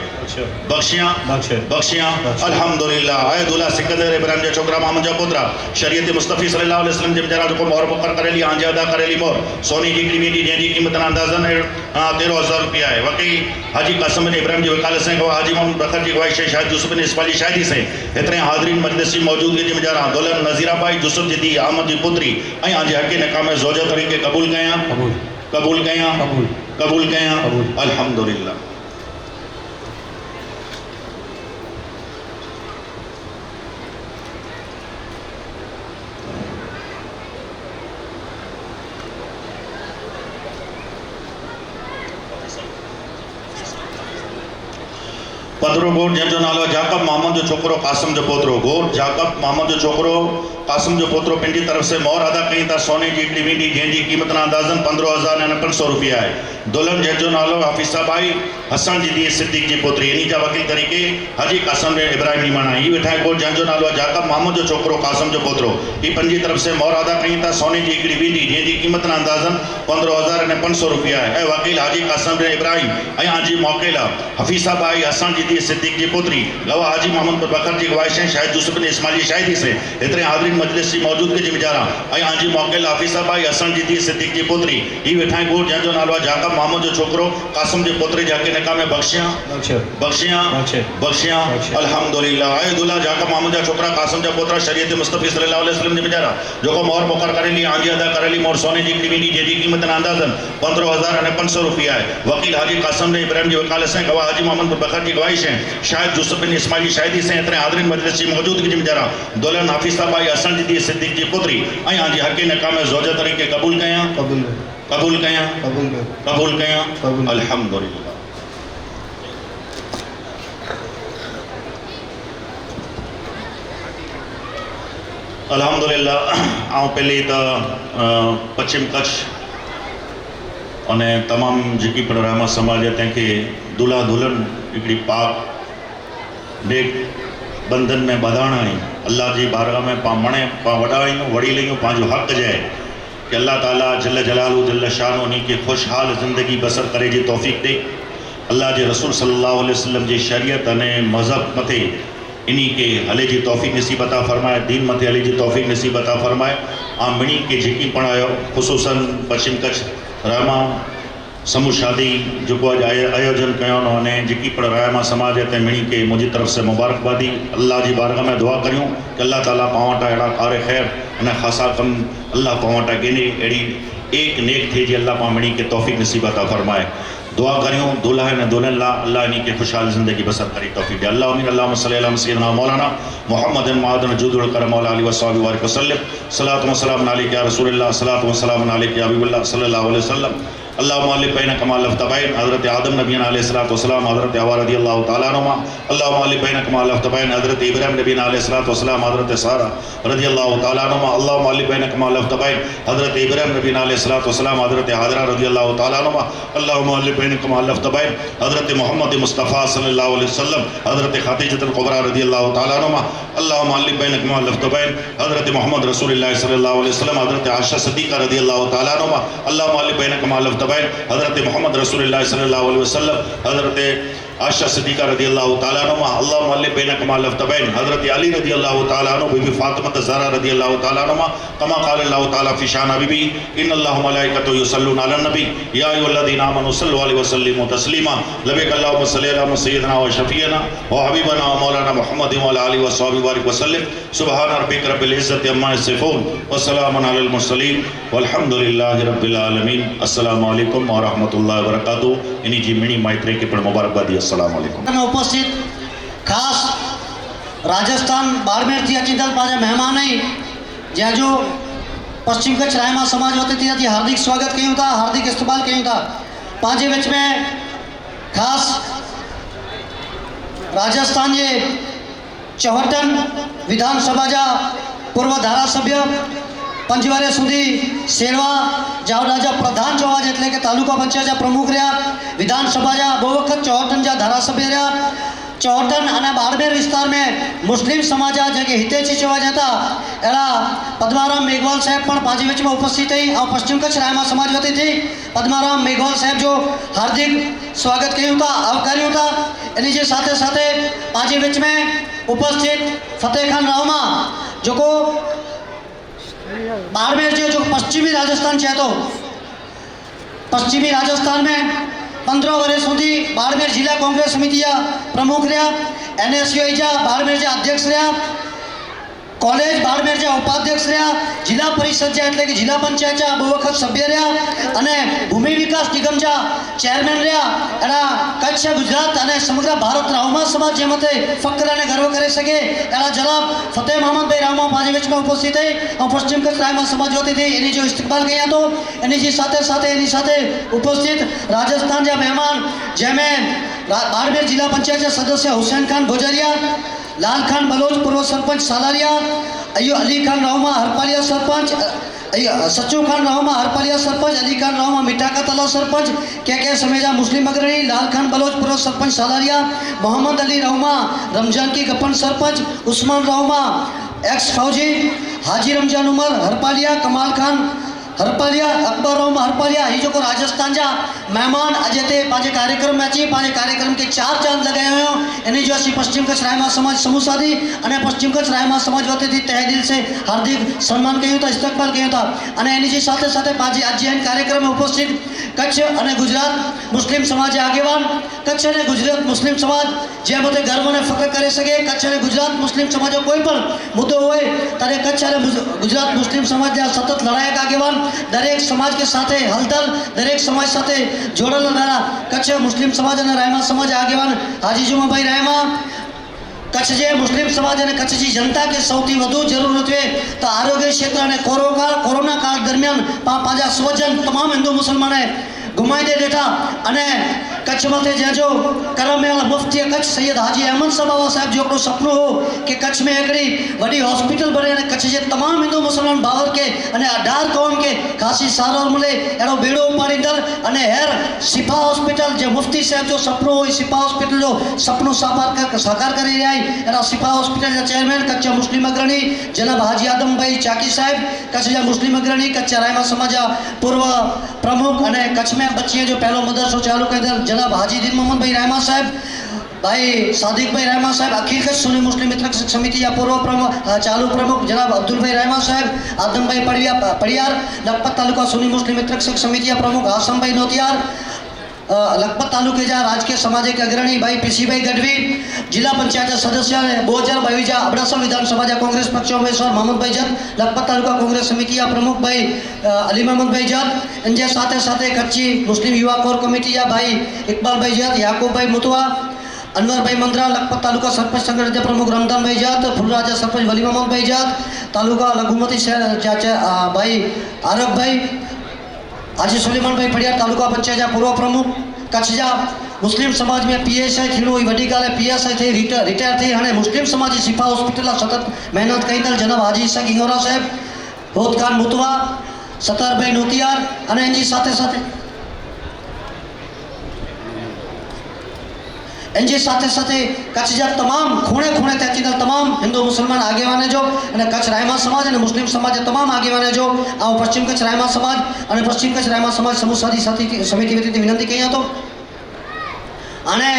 अल्हम्दुलिल्लाह। ऐं दुल्हा सिकंदर इब्राहिम जो छोकरा मोहम्मद जा पुत्र शरीयत मुस्तफ़ी सल्लल्लाहु अलैहि वसल्लम जे विचारा जो मोहर मुकर करेली आंजी अदा करेली मोहर सोने जी हिकिड़ी वेंदी जंहिंजी क़ीमत अंदाज़न 13,000 रुपया है। वकील हाजी कासिम बिन इब्राहिम जी वकालत से गवाह हाजी मोहम्मद बकर जी गवाही से शायद यूसुफ बिन इस्माइल जी शाहिदी से एतरे हाज़िरीन मजलिस जी मौजूदगी जे विचारा दुल्हन नज़ीरा भाई यूसुफ जी दी अहमद जी पुत्री ऐं आंजे हक़े निकाह में ज़ौजा तरीके कबूल कयां अल्हम्दुलिल्लाह। पंद्रो गोट जंहिंजो नालो जाकब मोहम्मद जो छोकरो कासिम जो पोतरो गोट जाकब मोहम्मद जो छोकरो कासिम जो पोतरो पंहिंजी तरफ से मोहर अदा कई था सोने जी हिकिड़ी वेंदी जंहिंजी क़ीमत अंदाज़न 15,500 रुपया है। दुल्हन जंहिंजो नालो हफ़ीसा भाई हसन जी दी सिद्दीक जी पोतरी इन जा वकील तरीके हाजी कासिम बिन इब्राहिम नी माना। ही वेठा है गोट जंहिंजो नालो जाकब मोहम्मद जो छोकरो कासिम जो पोतरो ही पंहिंजी तरफ से मोहर अदा कई था सोने जी हिकिड़ी वेंदी जंहिंजी क़ीमत अंदाज़न 15,500 रुपया है। ऐं वकील हाजी कासिम बिन इब्राहिम ऐं आंजी मौके लाइ हफ़ीसा भाई हसन जी दी सिद्दीक जी पुत्री गवाह हाजी मोहम्मद बकर जी गवाही से शायद यूसुफ बिन इस्माइल जी शाहिदी से एतरे हाज़िरीन मजलिस जी मौजूदगी जे विचारा ऐं आंजी मौके लाइ हफ़ीसा भाई हसन जी दी सिद्दीक जी पुत्री ही वेठा गोट जंहिंजो नालो जाकब मामूद जो छोकरो कासिम जे पोतरे जाके निकाह में बख्शियां बख्शियां बख्शियां अल्हम्दुलिल्लाह। आए दुल्हा जाका मामूद जा छोकरा कासिम जा पोतरा शरीयत मुस्तफी सल्लल्लाहु अलैहि वसल्लम जे बेचारा जो को मोहर मुकर करेली आंजी अदा करेली मोर सोने जी कीमती जेदी कीमत ना अंदाजन 15,500 रुपया है। वकील हाजी कासिम ने इब्राहिम जी वकालत से गवाह हाजी मोहम्मद बकर की गवाही है। शायद यूसुफ बिन इस्माइल की शायदी से इतने हाज़रीन मजलिस की मौजूदगी जी बेचारा दुल्हन हाफिज साहब आई हसन जी दी सिद्दीक जी पुत्री आई हाजी हक निकाह में ज़ौजा तरीके कबूल कया कबूल कया अल्हम्दुलिल्लाह। अल्हम्दुलिल्लाह आऊं पहले तो पश्चिम कच्छ अने तमाम जी पण रहमा समाज तंहिंखे दुल्हा दुल्हन हिकिड़ी पाक नेक बंधन में ॿधाइणा आहियूं। अल्लाह जी बारगाह में पा मणे पा वॾा आहियूं वॾील आहियूं पंहिंजो हक़ जाए कि अल्लाह ताला जल जलालू जल शान उन्हीं के खुशहाल ज़िंदगी बसर करे जी तौफ़ीक़ ॾे। अल्लाह जे रसूल सल्लल्लाहु अलैहि वसल्लम जी शरीयत अने मज़हब मथे इन्हीं के हले जी तौफ़ीक़ नसीब अता फरमाए दीन मथे हले जी तौफ़ीक़ नसीब अता फरमाए। मिणी के जेकी पण आयो ख़ुसूसन पश्चिम कच्छ रहमा समूह शादी जो अज आयोजन कयो अने जेकी पण रहमा समाज ते मिणी के मुझी तरफ से मुबारकबादी। अल्लाह जी बारगाह में दुआ करियूं कि अल्लाह ताला पां वटा अहिड़ा कार ख़ैर अने ख़ासा कम अल्लाह पां वटा गिने अहिड़ी एक नेक थे जी अल्लाह पां मिणी के तौफ़ीक़ नसीब अता फरमाए। दुआ करियूं दुल्हा ने दुल्हन ला अल्लाह इन्हीं के खुशहाल ज़िंदगी बसर करी तौफ़ीक़ दे। अल्लाह अमीन अल्लाहुम्मा सल्लि अला सय्यिदना मौलाना मुहम्मद मादन जुदुल करम मौला अली व सहाबी व वसल्लम सलातु व सलाम अलैका या रसूलल्लाह सलातु व सलाम अलैका या हबीबल्लाह सल्लल्लाहु अलैहि वसल्लम। अल्लाह मालिक बैन कमाल लफ्तबैन हज़रत आदम नबी अलैहिस्सलातु वस्सलाम हज़रत हवा रज़ियल्लाहु तआला अन्हुमा। अल्लाह मालिक बैन कमाल लफ्तबैन हज़रत इब्राहिम नबी अलैहिस्सलातु वस्सलाम हज़रत सारा रज़ियल्लाहु तआला अन्हुमा। अल्लाह मालिक बैन कमाल लफ्तबैन हज़रत इब्राहिम नबी अलैहिस्सलातु वस्सलाम हज़रत हाजरा रज़ियल्लाहु तआला अन्हुमा। अल्लाह मालिक बैन कमाल लफ्तबैन हज़रत मोहम्मद मुस्तफ़ा सल्लल्लाहु अलैहि वसल्लम हज़रत खदीजतुल कुबरा रज़ियल्लाहु तआला अन्हुमा। अल्लाह मालिक बैन कमाल लफ्तबैन हज़रत मोहम्मद रसूलुल्लाह सल्लल्लाहु अलैहि वसल्लम हज़रत आयशा सिद्दीक़ा रज़ियल्लाहु तआला अन्हुमा। अल्लाह मालिक बैन कमाल लफ्तबैन हज़रत मोहम्मद रसूलुल्लाह सल्लल्लाहु अलैहि वसल्लम हज़रत आयशा सिद्दीक़ा रज़ियल्लाहु तआला अन्हुमा। अल्लाह मालिक बैन कमाल लफ्तबैन हज़रत अली रज़ियल्लाहु तआला अन्हु बीबी फातिमा ज़हरा रज़ियल्लाहु तआला अन्हुमा। कमा क़ाल अल्लाहु तआला फ़ी शान हबीबी इन्नल्लाह व मलाइकतहु युसल्लूना अलन नबी या अय्युहल्लज़ीना आमनू सल्लु अलैहि व सल्लिमू तस्लीमा। लबैक अल्लाहुम्मा सल्लि अला सय्यिदिना व शफ़ीअना व हबीबना व मौलाना मुहम्मद व अला आलिहि व सहबिहि व सल्लिम। सुब्हान रब्बिक रब्बिल इज़्ज़ति अम्मा यसिफ़ून व सलामुन अलल मुरसलीन वल्हम्दुलिल्लाहि रब्बिल आलमीन। अस्सलामु अलैकुम व रहमतुल्लाहि व बरकातुहू। इन्हीं जी मिणी माइत्रे के पण मुबारकबादी। अस्सलामु अलैकुम। उपस्थित खास राजस्थान बाड़मेर थी अचीदल पंहिंजा महिमान आहिनि जंहिंजो पश्चिम कच्छ रहमा समाज वती थी अची हार्दिक स्वागत कयूं था हार्दिक इस्तक़बाल कयूं था। पंहिंजे विच में खास राजस्थान जे चौहटन विधानसभा जा पूर्व धारासभ्य 5 वर्ष सुधी सेवा जावड़ा प्रधान चौहाज एटले के तालुका पंचायत प्रमुख रहा विधानसभा जा बहु वक्त चौहटन जा धारासभ्य रहा। चौहटन अने बाड़मेर विस्तार में मुस्लिम समाज जेके हितेची चवा जाता अड़ा पद्माराम मेघवाल साहेब पण पांच विच में उपस्थित थी और पश्चिम कच्छ रहमा समाज वती थी पद्माराम मेघवाल साहेब जो हार्दिक स्वागत कयूं था आवकार्यूं था। इन्हीं जे साथे साथे पांच विच में उपस्थित फतेह खान रावमा जो को बाड़मेर जो पश्चिमी राजस्थान है तो पश्चिमी राजस्थान में 15 वर्ष सुधी बाड़मेर जिला कांग्रेस समिति प्रमुख रहा NSUI जा बाड़मेर जा अध्यक्ष रहा कॉलेज बाड़मेर जा उपाध्यक्ष रहा जिला परिषद जा एटले कि जिला पंचायत जा बहु वक्त सभ्य रहा अने भूमि विकास निगम जा चेरमेन रहा एड़ा कच्छ गुजरात अने समग्र भारत रावमा समाज जे मथे फक्र अने गर्व करे सके एड़ा जनाब फतेह मोहम्मद भाई रावमा पांच विच में उपस्थित है और पश्चिम कच्छ रहमा समाज वती थी एनी जो इस्तकबाल कया तो एनी जी साथे साथे एनी साथे उपस्थित राजस्थान जा मेहमान जेमें बाड़मेर जिला पंचायत जा सदस्य हुसैन खान भोजरिया लाल खान बलोच पूर्व सरपंच सालारिया अयो अली खान रावमा हरपालिया सरपंच सच्चू खान रावमा हरपालिया सरपंच अली खान रावमा मिठाका तलाव सरपंच के समेजा मुस्लिम अग्रणी लाल खान बलोच पूर्व सरपंच सालारिया मोहम्मद अली रावमा रमजान की गपन सरपंच उस्मान रावमा एक्स फौजी हाजी रमजान उमर हरपालिया कमाल खान हरपालिया अकबर राव हरपालिया ही जो को राजस्थान जा मेहमान अजय ते पांचे कार्यक्रम में अची पांचे कार्यक्रम के 4 चांद लगाए हुए हो एनी जो असी पश्चिम कच्छ रायमा समाज समूह साधी अने पश्चिम कच्छ रायमा समाज वतीથી तहे दिल से हार्दिक सम्मान कह्યું था इस्तकबाल कह्યું था अने एनी जी साथे साथे पांचे आज कार्यक्रम में उपस्थित कच्छ अने गुजरात मुस्लिम समाज आगेवान कच्छ अने गुजरात मुस्लिम समाज जे मते गर्व ने फख्र करे सके कच्छ अने गुजरात मुस्लिम समाज जो कोई पण मुद्दो होय त्यारे कच्छ अने गुजरात मुस्लिम समाज जे सतत लड़ायक आगेवान दरेक समाज के साथे हलदल दरेक समाज साथे जोड़ेला कच्छ मुस्लिम समाज अने रायमा समाज आगेवान हाजी जुमाभाई रायमा कच्छ जे मुस्लिम समाज अने कच्छ जी जनता के सौथी वधु जरूरत है तो आरोग्य क्षेत्र अने कोरोना काल दरमियान पांजा स्वजन तमाम हिंदू मुसलमाने घुमाई दे देता अने कच्छ मथे जो करम मुफ्ती कच्छ सैयद हाजी अहमद बाबा साहब जो हिकिड़ो सपनो हो कि कच्छ में हिकिड़ी वॾी हॉस्पिटल बने अने कच्छ जे तमाम हिंदू मुसलमान भावर के अने 18 कौम के खासी सारवार मिले अहिड़ो बेड़ो उपाड़ींदड़ अने हेर सिफा हॉस्पिटल जे मुफ्ती साहब जो सपनो हो सिफा हॉस्पिटल जो सपनो साकार करे रहा है अहिड़ा सिफा हॉस्पिटल जा चेयरमैन कच्छ मुस्लिम अग्रणी जनाब हाजी आदम भाई चाकी साहब कच्छ जा मुस्लिम अग्रणी कच्छ रायमा समाज पूर्व प्रमुख अने कच्छ में बच्चियों जो पहलो मदरसो चालू कर जनाब हाजी दीन मोहम्मद भाई रायमा साहब भाई सादिक भाई रायमा साहब अखिल कच्छ सुन्नी मुस्लिम मित्र समिति या पूर्व प्रमुख चालू प्रमुख जनाब अब्दुल भाई रायमा साहब आदम भाई पड़ियार लखपत तालुका सुन्नी मुस्लिम मित्र समिति या प्रमुख आसम भाई नोतियार लखपत तालुके जा राजकीय सामाजिक अग्रणी भाई पीसी भाई गढ़वी जिला पंचायत सदस्य 2022 अबडासा विधानसभा कांग्रेस पक्ष उम्मीदवार मोहम्मद भाई जत लखपत तालुका कांग्रेस समिति प्रमुख भाई अली मोहम्मद भाई जत इनके साथे साथे कच्ची मुस्लिम युवा कोर कमेटी भाई इकबाल भाई जत याकूब भाई मुतवा अनवर भाई मंद्रा लखपत तालुका सरपंच संगठन प्रमुख रमदान भाई जत फुलराजा सरपंच वली मोहम्मद भाई जत तालुका लघुमती भाई आरब भाई हाजी सुलेमान भाई पड़ियार तालुका पंचायत पूर्व प्रमुख कच्छ जा मुस्लिम समाज में PSI थी वही गाल PSI थी रिटायर थी हाँ मुस्लिम समाज सिफा हॉस्पिटल सतत मेहनत कई जनाब हाजी इसाक इंगोरा साहब बहुत खान मुतवा सतार भाई नोतियार अने इनकी साथे साथे इनके साथे साथे कच्छ जा तमाम खूणे खूणे ते अची तमाम हिंदू मुसलमान आगेवाने जो अने कच्छ रायमा समाज अने मुस्लिम समाज तमाम आगेवाने जो आ पश्चिम कच्छ रायमा समाज अने पश्चिम कच्छ रायमा समाज समूह साधी साथी समिति वतीથી विनंती कई तो अने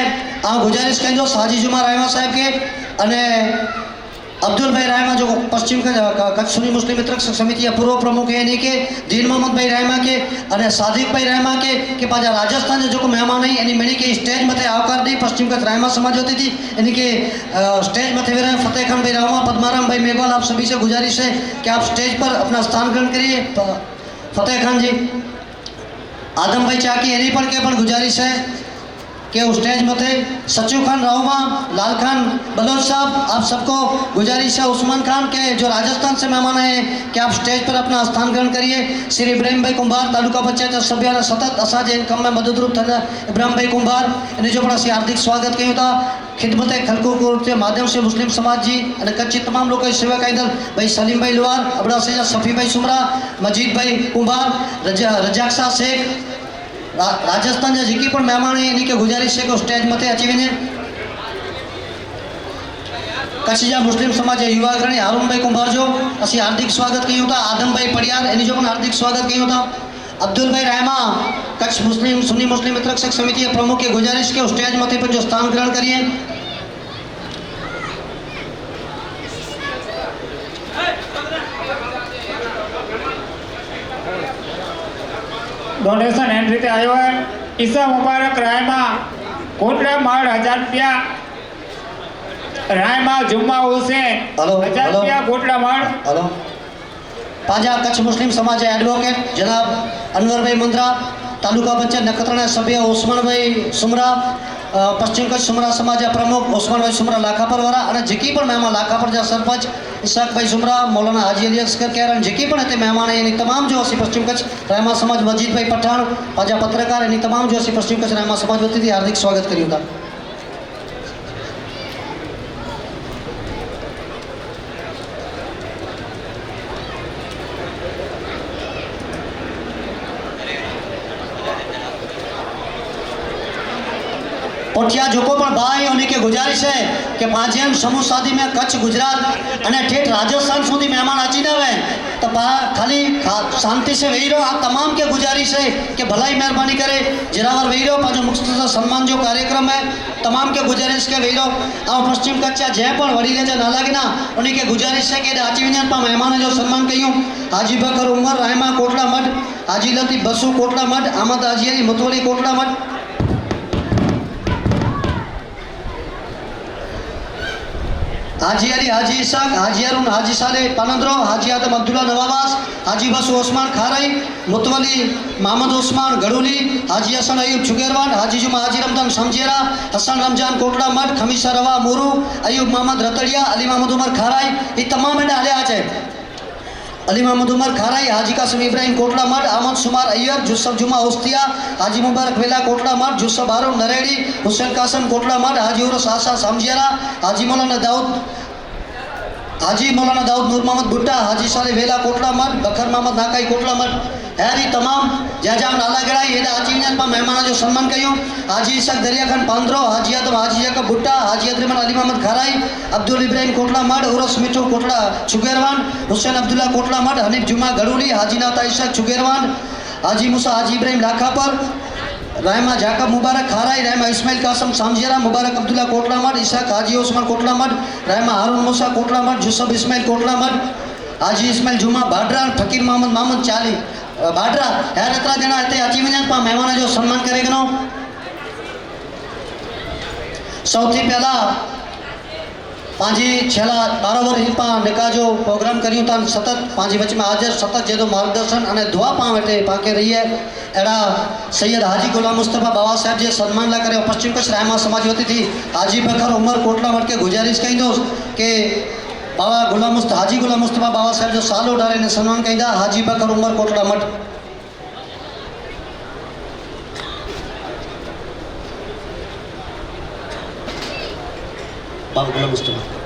आ गुजारिश कई हाजी जुमा रायमा साहब के अने अब्दुल भाई रायमा जो पश्चिम कच्छ सुन्नी मुस्लिम मित्र समिति पूर्व प्रमुख है इन्हीं के दीन मोहम्मद भाई रायमा के अने सादिक भाई रायमा के पाजा राजस्थान जो मेहमान है यानी मैंने के स्टेज मथे आवकार दी पश्चिम कच्छ रायमा समाज होती थी इन्हीं के स्टेज मथे वे फतेह खान भाई रामा पद्माराम भाई मेघवाल आप सभी से गुजारिश है कि आप स्टेज पर अपना स्थान ग्रहण करिए फतेह खान जी आदम भाई चाकी एनी पर के गुजारिश है कि उस स्टेज मथे सचू खान राहुमा लाल खान बलोच साहब आप सबको गुजारिश है उस्मान खान के जो राजस्थान से मेहमान आए कि आप स्टेज पर अपना स्थान ग्रहण करिए श्री इब्राहिम भाई कुंभार तालुका पंचायत सभ्य सतत असाजे इनकम में मददरूप था इब्राहिम भाई कुंभार इन जो असी हार्दिक स्वागत क्यों था खिदमत खलको के माध्यम से मुस्लिम समाज जी और कच्ची तमाम लोग सेवा कई भाई सलीम भाई लुआर अबड़ा से सफ़ी भाई सुमरा मजीद भाई कुंभार रजाक शाह शेख राजस्थान जा जी पण मेहमान है इन्हीं के गुजारिश है कि स्टेज मथे अची वने कच्छ जा मुस्लिम समाज युवा अग्रणी हारून भाई कुंभार जो असी हार्दिक स्वागत क्यों था आदम भाई पड़ियार इन जो हार्दिक स्वागत क्यों था अब्दुल भाई रायमा कच्छ मुस्लिम सुन्नी मुस्लिम मित्र समिति प्रमुख की गुजारिश के स्टेज मथे पर जो स्थान ग्रहण करिए डोनेशन एंड रीते आयो है ईसा मुबारक रायमा कोटला मार 1000 रुपया रायमा जुम्मा हुसैन 1000 रुपया कोटला मार हेलो पाजा कच्छ मुस्लिम समाज एडवोकेट जनाब अनवर भाई मंद्रा तालुका पंचायत नखत्राणा सभ्य उस्मान भाई सुमरा पश्चिम कच्छ सुमरा समाज प्रमुख उस्मान भाई सुमरा लाखापर वाला और जेकी पण मेहमान लाखापर जा सरपंच इसाक भाई सुमरा मौलाना हाजी अली अस्कर कैरन जेकी पण हिते मेहमान है तमाम जो असी पश्चिम कच्छ रायमा समाज मजीद भाई पठाण पाजा पत्रकार इन तमाम जो असी पश्चिम कच्छ रायमा समाज वतीથી हार्दिक स्वागत करियो था पोठिया जोको पण भाई उन्हीं के गुजारिश है कि पांचेम समूह शादी में कच्छ गुजरात अने ठेठ राजस्थान सुधी मेहमान अची न वे तो खाली शांति से वेही रहो। आ तमाम के गुजारिश है कि भलाई मेहरबानी करे जरावर वेही रहो। पांचो मुख्तसर सम्मान जो कार्यक्रम है तमाम के गुजारिश के वेही रहो। आ पश्चिम कच्छ जै पण वडीले जे ना लागे ना उन्हीं के गुजारिश है कि अची वञनि पा मेहमान जो सम्मान कयूं। हाजी बकर उमर रहमा कोटला मठ, हाजी लतीफ बसु कोटला मठ, अहमद हाजी अली मुतवली कोटला मठ, हाजी अली हाजी इसाक, हाजी अरुण हाजी साले पानंद्रो, हाजी आदम अब्दुल्ला नवाबास, हाजी बसु ओस्मान खाराई, मुतवली मोहम्मद ओस्मान गड़ूली, हाजी हसन अयूब छुगेरवान, हाजी जुमा हाजी रमजान समझेरा, हसन रमजान कोटला मठ, खमीसा रवा मोरू, अयूब मोहम्मद रतड़िया, अली मोहम्मद उमर खाराई, ये तमाम एडा हलिया है। अली मोहम्मद उमर खाराई, हाजी कासिम इब्राहिम कोटला मठ, अहमद सुमार अय्यर, जुस्सफ जुमा उस्तिया, हाजी मुबारक वेला कोटला मठ, जुस्सफ हारून नरेड़ी, हुसैन कासम कोटला मठ, हाजी उरस आशा समझेरा, हाजी मौलाना दाऊद नूर मोहम्मद भुट्टा, हाजी साले वेला कोटला मठ, बखर मोहम्मद नाकाई कोटला मठ। यारी तमाम जैजा नाला गड़ाई हेदा हाजी वञनि मेहमान जो सम्मान कयूं। हाजी इशक दरियाखंड पांद्रो, हाजी आदम हाजी जकब भुट्टा, हाजी अदरिमन अली मोहम्मद खाराई, अब्दुल इब्राहिम कोटला मठ, उरस मिठू कोटला छुगेरवान, हुसैन अब्दुल्ला कोटला मठ, हनीफ जुमा गड़ूली, हाजी नाता इशक छुगेरवान, हाजी मूसा हाजी इब्राहिम लाखापर, रहमा जाकब मुबारक खाराई, रहमा इस्माइल कासम सामजेरा, मुबारक अब्दुल्ला कोटला मठ, इसाक हाजी ओस्मान कोटला मठ, रहमा हारून मूसा कोटला मठ, जुसफ इस्माइल कोटला मठ, हाजी इस्माइल जुमा बाडरा, फकीर मोहम्मद चाली बाडरा। यार एतरा जना हिते अची वञनि पा मेहमान जो सम्मान करे गनो। सौथी पहला पांजी छेला 12 वर्ष पा निकाह जो प्रोग्राम करियो था सतत पांजी बच में हाजिर सतत जेदो मार्गदर्शन अने दुआ पा वेटे पाके रही है एड़ा सैयद हाजी गुलाम मुस्तफ़ा बाबा साहब जे सम्मान ला करे पश्चिम कच्छ रहमा समाज होती थी हाजी बकर उमर कोटला मठ के गुजारिश कई दो के बाबा हाजी गुलाम मुस्तफ़ा बाबा साहब जो सालो डारे ने सम्मान कई हाजी बकर उमर कोटला मठ। बाबा गुलाम मुस्तफ़ा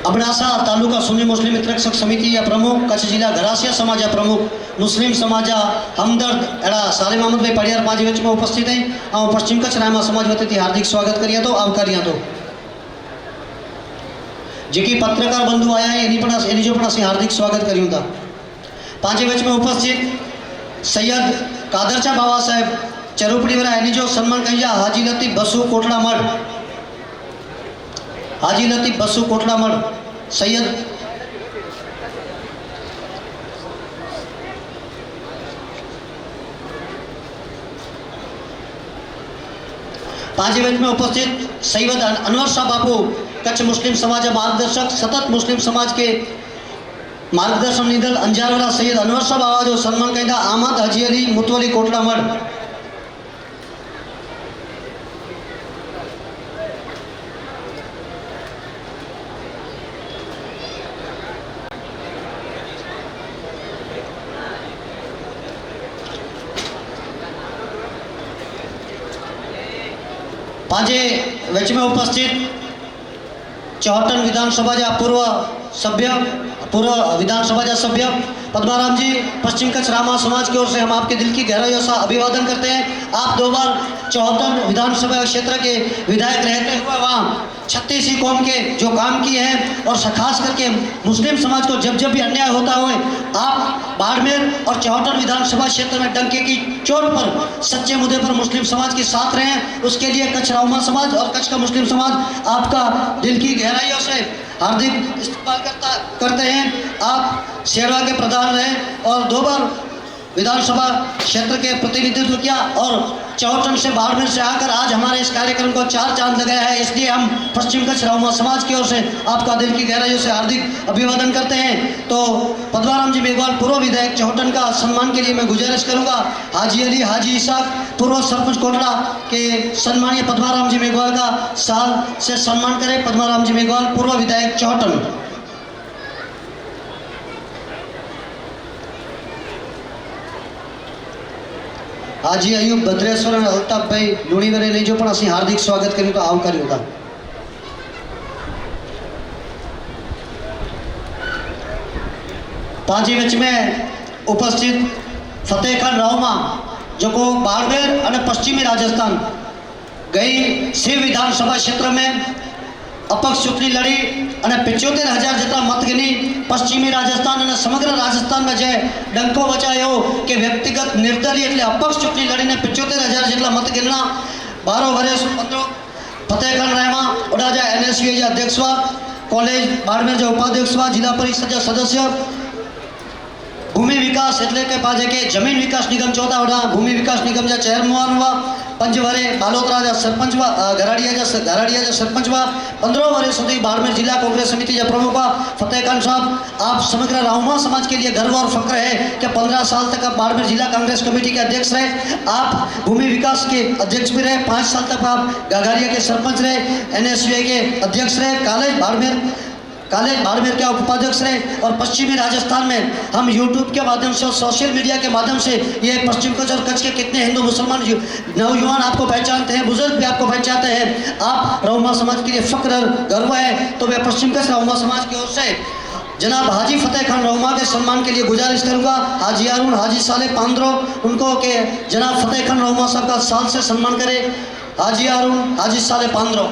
अबडासा तालुका सुन्नी मुस्लिम रक्षक समिति या प्रमुख कच्छ जिला घरासिया समाज या प्रमुख मुस्लिम समाज हमदर्द एड़ा सालिम अहमद भाई पड़ियार पांच विच में उपस्थित हैं और पश्चिम कच्छ रहमा समाज वती हार्दिक स्वागत करिए तो आवकारिया तो जी पत्रकार बंधु आया है एनी जो पण हार्दिक स्वागत करियूं था। पांच विच में उपस्थित सैयद कादरचा बाबा साहेब चरूपड़ी वाला एनी जो सम्मान कही हाजी लतीफ बसु कोटला मठ, हाजी लतीफ बसु कोटला मठ, सैयद पांच वेज में उपस्थित सैयद अनवर शाह बापू कच्छ मुस्लिम समाज मार्गदर्शक सतत मुस्लिम समाज के मार्गदर्शन निधल अंजार वाला सैयद अनवर शाह बाबा जो सम्मान कही अहमद हाजी अली मुतवली कोटला मठ। पांचे विच में उपस्थित चौहटन विधानसभा जा पूर्व विधानसभा जा सभ्य पद्माराम जी पश्चिम कच्छ रामा समाज की ओर से हम आपके दिल की गहराइयों से अभिवादन करते हैं। आप 2 बार चौहटन विधानसभा क्षेत्र के विधायक रहते हुए वहाँ 36 कौम के जो काम किए हैं और खास करके मुस्लिम समाज को जब जब भी अन्याय होता हो आप बाड़मेर और चौहटन विधानसभा क्षेत्र में डंके की चोट पर सच्चे मुद्दे पर मुस्लिम समाज के साथ रहें, उसके लिए कच्छ रामा समाज और कच्छ का मुस्लिम समाज आपका दिल की गहराइयों से हार्दिक इस्तेमाल करते हैं। आप शेरवा के प्रधान रहे और 2 बार विधानसभा क्षेत्र के प्रतिनिधित्व किया और चौहटन से बाड़मेर से आकर आज हमारे इस कार्यक्रम को 4 चांद लगाया है। इसलिए हम पश्चिम कच्छ रामा समाज की ओर से आपका दिल की गहराइयों से हार्दिक अभिवादन करते हैं। तो पद्माराम जी मेघवाल पूर्व विधायक चौहटन का सम्मान के लिए मैं गुजारिश करूंगा हाजी अली हाजी इसाक पूर्व सरपंच कोटला के सम्मानीय पद्माराम जी मेघवाल का साल से सम्मान करें। पद्माराम जी मेघवाल पूर्व विधायक चौहटन। हाजी अयूब भद्रेश्वर और अल्ताफ भाई लूणीवरे नहीं जो पण असी हार्दिक स्वागत करें तो आवकारी होगा। पांची विच में ઉપસ્થિત ફતેહખાન રાવમાં जो को बाड़मेर और पश्चिमी राजस्थान गई शिव विधानसभा क्षेत्र में अपक्ष चूंटणी लड़ी और 75,000 जेटला मत गिनी पश्चिमी राजस्थान और समग्र राजस्थान में जे डंको बचायो कि व्यक्तिगत निर्दलीय एटले अपक्ष चूंटणी लड़ीने 75,000 जेटला मत गिनना 12 वर्ष 15 फतेहखान रायमा ओडाजा NSU अध्यक्ष कॉलेज बाड़मेर जो उपाध्यक्ष जिला परिषद सदस्य भूमि विकास एटले के पाजे के जमीन विकास निगम 14 वडा भूमि विकास निगम जा चेयरमैन हुआ 5 वरे बालोतरा जा सरपंच हुआ घराड़िया जा सरपंच हुआ 15 वर्ष सुधी बाड़मेर जिला कांग्रेस समिति जा प्रमुख हुआ। फतेहखान साहब आप समग्र राहुमा समाज के लिए गर्व और फक्र है कि 15 साल तक आप बाड़मेर जिला कांग्रेस कमेटी के अध्यक्ष रहे, आप भूमि विकास के अध्यक्ष भी रहे, 5 साल तक आप गागारिया के सरपंच रहे, NSU के अध्यक्ष रहे, कॉलेज बाड़मेर के उपाध्यक्ष रहे और पश्चिमी राजस्थान में हम यूट्यूब के माध्यम से और सोशल मीडिया के माध्यम से ये पश्चिम कच्छ और कच्छ के कितने हिंदू मुसलमान नौजवान आपको पहचानते हैं, बुजुर्ग भी आपको पहचानते हैं। आप रहुमा समाज के लिए फक्र और गर्व है, तो मैं पश्चिम कच्छ रहुमा समाज की ओर से जनाब हाजी फतेहखान रहुमा के सम्मान के लिए गुजारिश करूंगा। हाजी अरुण हाजी साले पांद्रो उनको के जनाब फतेहखान रहुमा साहब का साल से सम्मान करें। हाजी अरुण हाजी साले पांद्रो।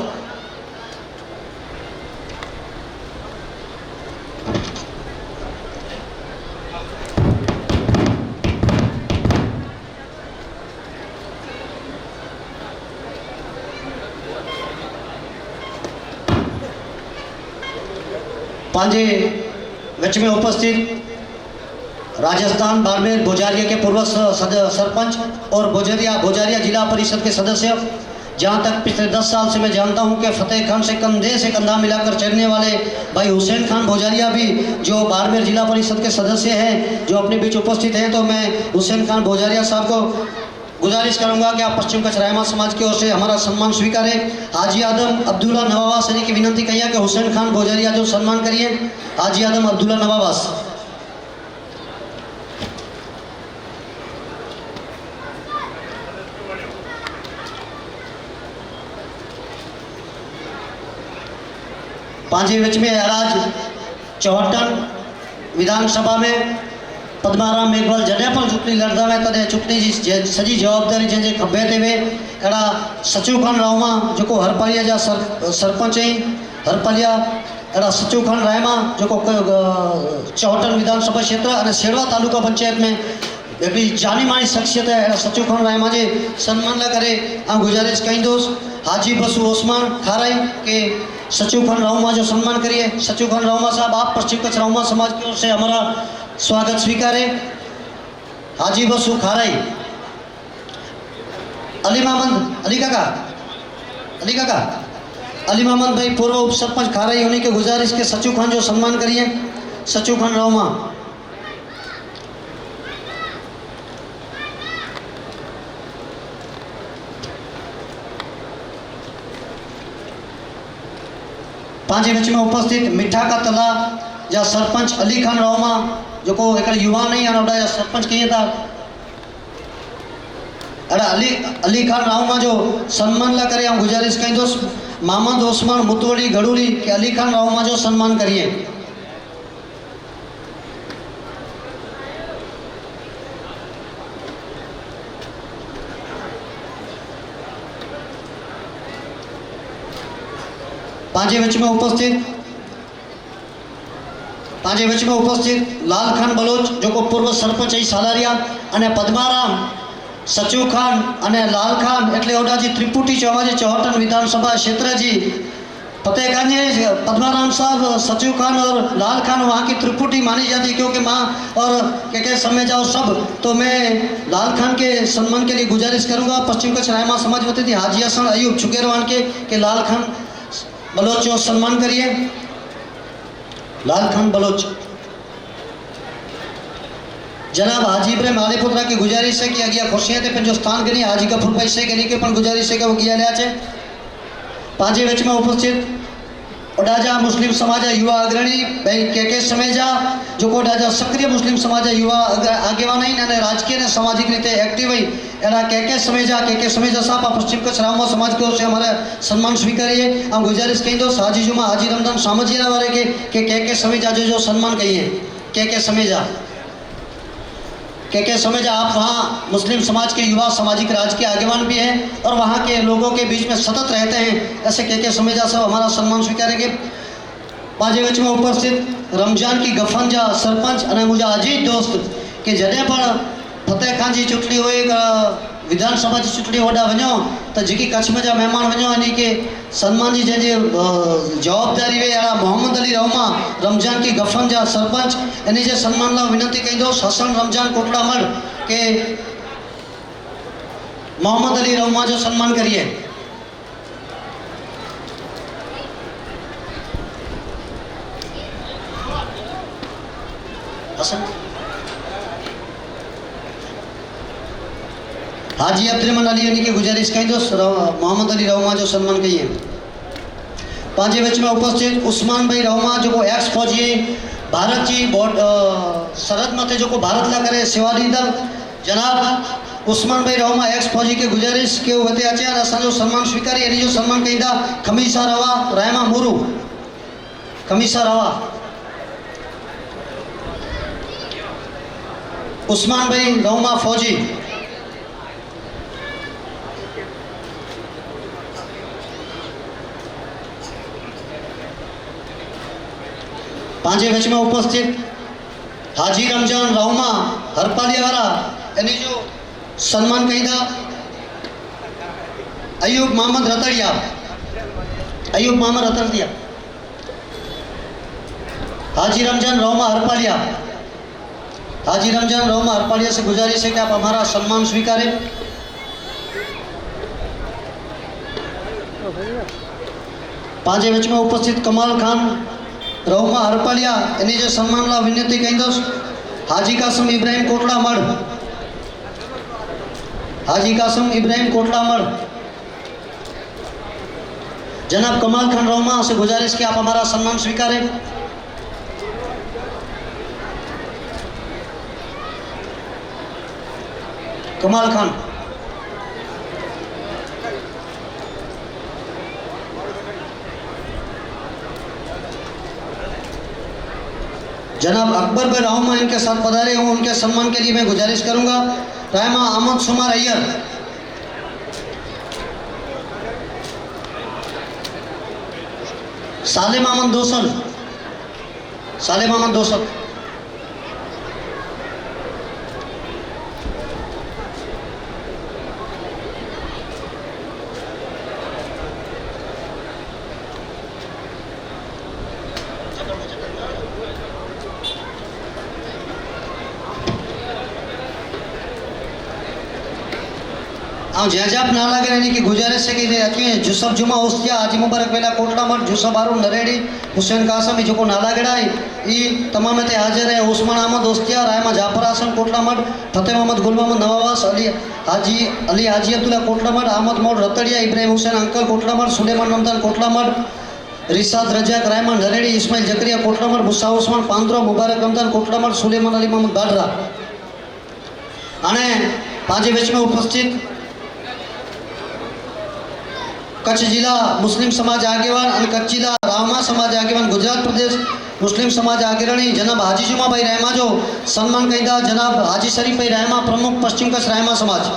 पांजे विच में उपस्थित राजस्थान बाड़मेर भोजारिया के पूर्व सरपंच और भोजारिया जिला परिषद के सदस्य, जहां तक पिछले 10 साल से मैं जानता हूं कि फतेहखान से कंधे से कंधा मिलाकर चलने वाले भाई हुसैन खान भोजारिया भी जो बाड़मेर जिला परिषद के सदस्य हैं, जो अपने बीच उपस्थित हैं, तो मैं हुसैन खान भोजारिया साहब को गुजारिश करूंगा कि आप पश्चिम कच्छ रायमा समाज की ओर से हमारा सम्मान स्वीकारें। हाजी आदम अब्दुल्ला नवाबास की विनंती कहिए कि हुसैन खान भोजारिया जो सम्मान करिए। हाजी आदम अब्दुल्ला नवाबास। पांजी विच में आज चौहटन विधानसभा में पद्माराम मेघवाल जॾहिं पण चूंटणी लड़दा हुआ तॾहिं चूंटणी जी सॼी जवाबदारी जंहिंजे खभे ते हुए अहिड़ा सचू खान रावमा जेको हरपालिया जा सरपंच आहिनि, हरपालिया अहिड़ा सचू खान रायमा जेको चौहटन विधानसभा क्षेत्र और शेरवा तालुका पंचायत में हिकिड़ी जानी मानी शख्सियत है, अहिड़ा सचू खान रायमा जे सम्मान लाइ करे ऐं गुजारिश कईंदुसि हाजी बसु ओस्मान खाराई के सचू खान रावमा जो सम्मान करिए। सचू खान रावमा साहब आप पश्चिम कच्छ रावमा समाज की ओर से हमारा स्वागत स्वीकारें। हाजी बसु खाराई। अली मोहम्मद अली मोहम्मद भाई पूर्व उप सरपंच खाराई होने के गुजारिश के सचू खान जो सम्मान करिए। सचू खान रावमा। पांचे विच में उपस्थित मिठा का तला जा सरपंच अली खान रावमा जो को एक युवा नहीं है सरपंच कहिए था अड़ा अली खान रावमा जो सम्मान ला करे हम गुजारिश कहीं दोस्त मोहम्मद ओस्मान मुतवड़ी गड़ूरी के अली खान रावमा जो सम्मान करिए। पांचे विच में उपस्थित लाल खान बलोच जो को पूर्व सरपंच सालारिया अने पद्माराम सचू खान अने लाल खान एटले ओडाजी त्रिपुटी चौहाजी चौहटन विधानसभा क्षेत्र जी फतेहखान जी पद्माराम साहब सचू खान और लाल खान वहाँ की त्रिपुटी मानी जाती क्योंकि माँ और के समय जाओ सब, तो मैं लाल खान के सम्मान के लिए गुजारिश करूँगा पश्चिम कच्छ रायमा समाज वती हाजी हसन अयूब चुकेरवान के लाल खान बलोच जो सम्मान करिए। लाल खान बलोच। जनाब हाजी इब्राहिम आलीपुत्रा की गुजारिश है कि अगिया खुर्शियाँ ते पंहिंजो स्थान करिए। हाजी गफूर भाई से करी के पण गुजारिश है कि वो किया लिया है। पांचे विच में उपस्थित ओडाजा मुस्लिम समाज युवा अग्रणी भाई के समेजा जो को ओडाजा सक्रिय मुस्लिम समाज युवा आगेवान आहिनि राजकीय ने सामाजिक रीते एक्टिव आई एना के समेजा साहब पश्चिम कच्छ रावमा समाज की ओर से हमारा सम्मान स्वीकारिए। हम गुजारिश कहीं दोस्त हाजी जुमा हाजी रमजान सामजिया वाले के समेजा जो सम्मान कहिए के समेजा। के समेजा आप वहाँ मुस्लिम समाज के युवा सामाजिक राज के आगेवान भी हैं और वहाँ के लोगों के बीच में सतत रहते हैं। ऐसे के समेजा सब हमारा सम्मान स्वीकारेंगे। पांचे वच में उपस्थित रमजान की गफनजा सरपंच और मुझा अजीत दोस्त के जॾहिं पण फतेह खान जी चूंटणी हुई विधानसभा की चूंटणी होॾा वञो तो जी कच्छ में जा मेहमान वञो यानी के सन्मान जी जैसे जवाबदारी वे अड़ा मोहम्मद अली रहमा रमजान की गफन जा सरपंच इन जे सम्मान ला विनती कंदोस हसन रमजान कोटड़ा मड़ के मोहम्मद अली रहमा जो सम्मान करिए। हसन हाजी अब्दुलरहमान अली यानी की गुजारिश कंदोस मोहम्मद अली रहमा जो सम्मान करिए। पांचे विच में उपस्थित उस्मान भाई रहमा जो एक्स फौजी भारत जी सरहद मथे जो भारत ला करे सेवा दीदल जनाब उस्मान भाई रहमा एक्स फौजी के गुजारिश के वते अचे और असो सम्मान स्वीकारी एनी जो सम्मान कईंदा खमीसा रवा रहमा मुरू खमीसा रवा उस्मान भाई रहमा फौजी पांचे विच में उपस्थित हाजी रमजान रहमा हरपालिया वाला यानी जो सम्मान कईदा अयूब मोहम्मद रतड़िया हाजी रमजान रहमा हरपालिया से गुजारिश है कि आप हमारा सम्मान स्वीकारें। पांचे विच में उपस्थित कमाल खान रहमा हरपालिया इन जो सम्मान ला विनती कंदोस हाजी कासिम इब्राहिम कोटड़ा मड़ जनाब कमाल खान रहमा से गुजारिश कि आप हमारा सम्मान स्वीकारें। कमाल खान जनाब अकबर भाई रहमा इनके साथ पधारे हूँ, उनके सम्मान के लिए मैं गुजारिश करूंगा रहमा अहमद शुमार अय्यर सालिम अहमद दोसल जैजाब नाला यानी कि गुजारिश है कि अचवे जुसफ जुमा उस्तिया हाजी मुबारक वेला कोटड़ा मठ जुसफ हारून नरेड़ी हुसैन कासम जो नाला गड़ा ये तमाम ते हाजिर है। उस्मान अहमद उस्तिया रायमा जाफर आसम कोटड़ा मठ फतेह मोहम्मद गुल मोहम्मद नवाबास अली हाजी अब्दुल्ला कोटड़ा मठ अहमद मोड़ रतड़िया इब्राहिम हुसैन अंकल कोटड़ा मठ सुलेमान रमजान कोटड़ा मठ रिसाद रजाक रायमा नरेड़ी इस्माइल जकरिया कोटड़ा मठ मुसा उस्मान पांद्रो मुबारक रमजान कोटड़ा मठ सुलेमान अली मोहम्मद बाडरा अने पांचे विच में उपस्थित कच्छ जिला मुस्लिम समाज आगेवान और कच्छ जिला रावमा समाज आगेवान गुजरात प्रदेश मुस्लिम समाज आगेरणी जनाब हाजी जुमा भाई रहमा जो सम्मान कईदा जनाब हाजी शरीफ भाई रहमा प्रमुख पश्चिम कच्छ रहमा समाज।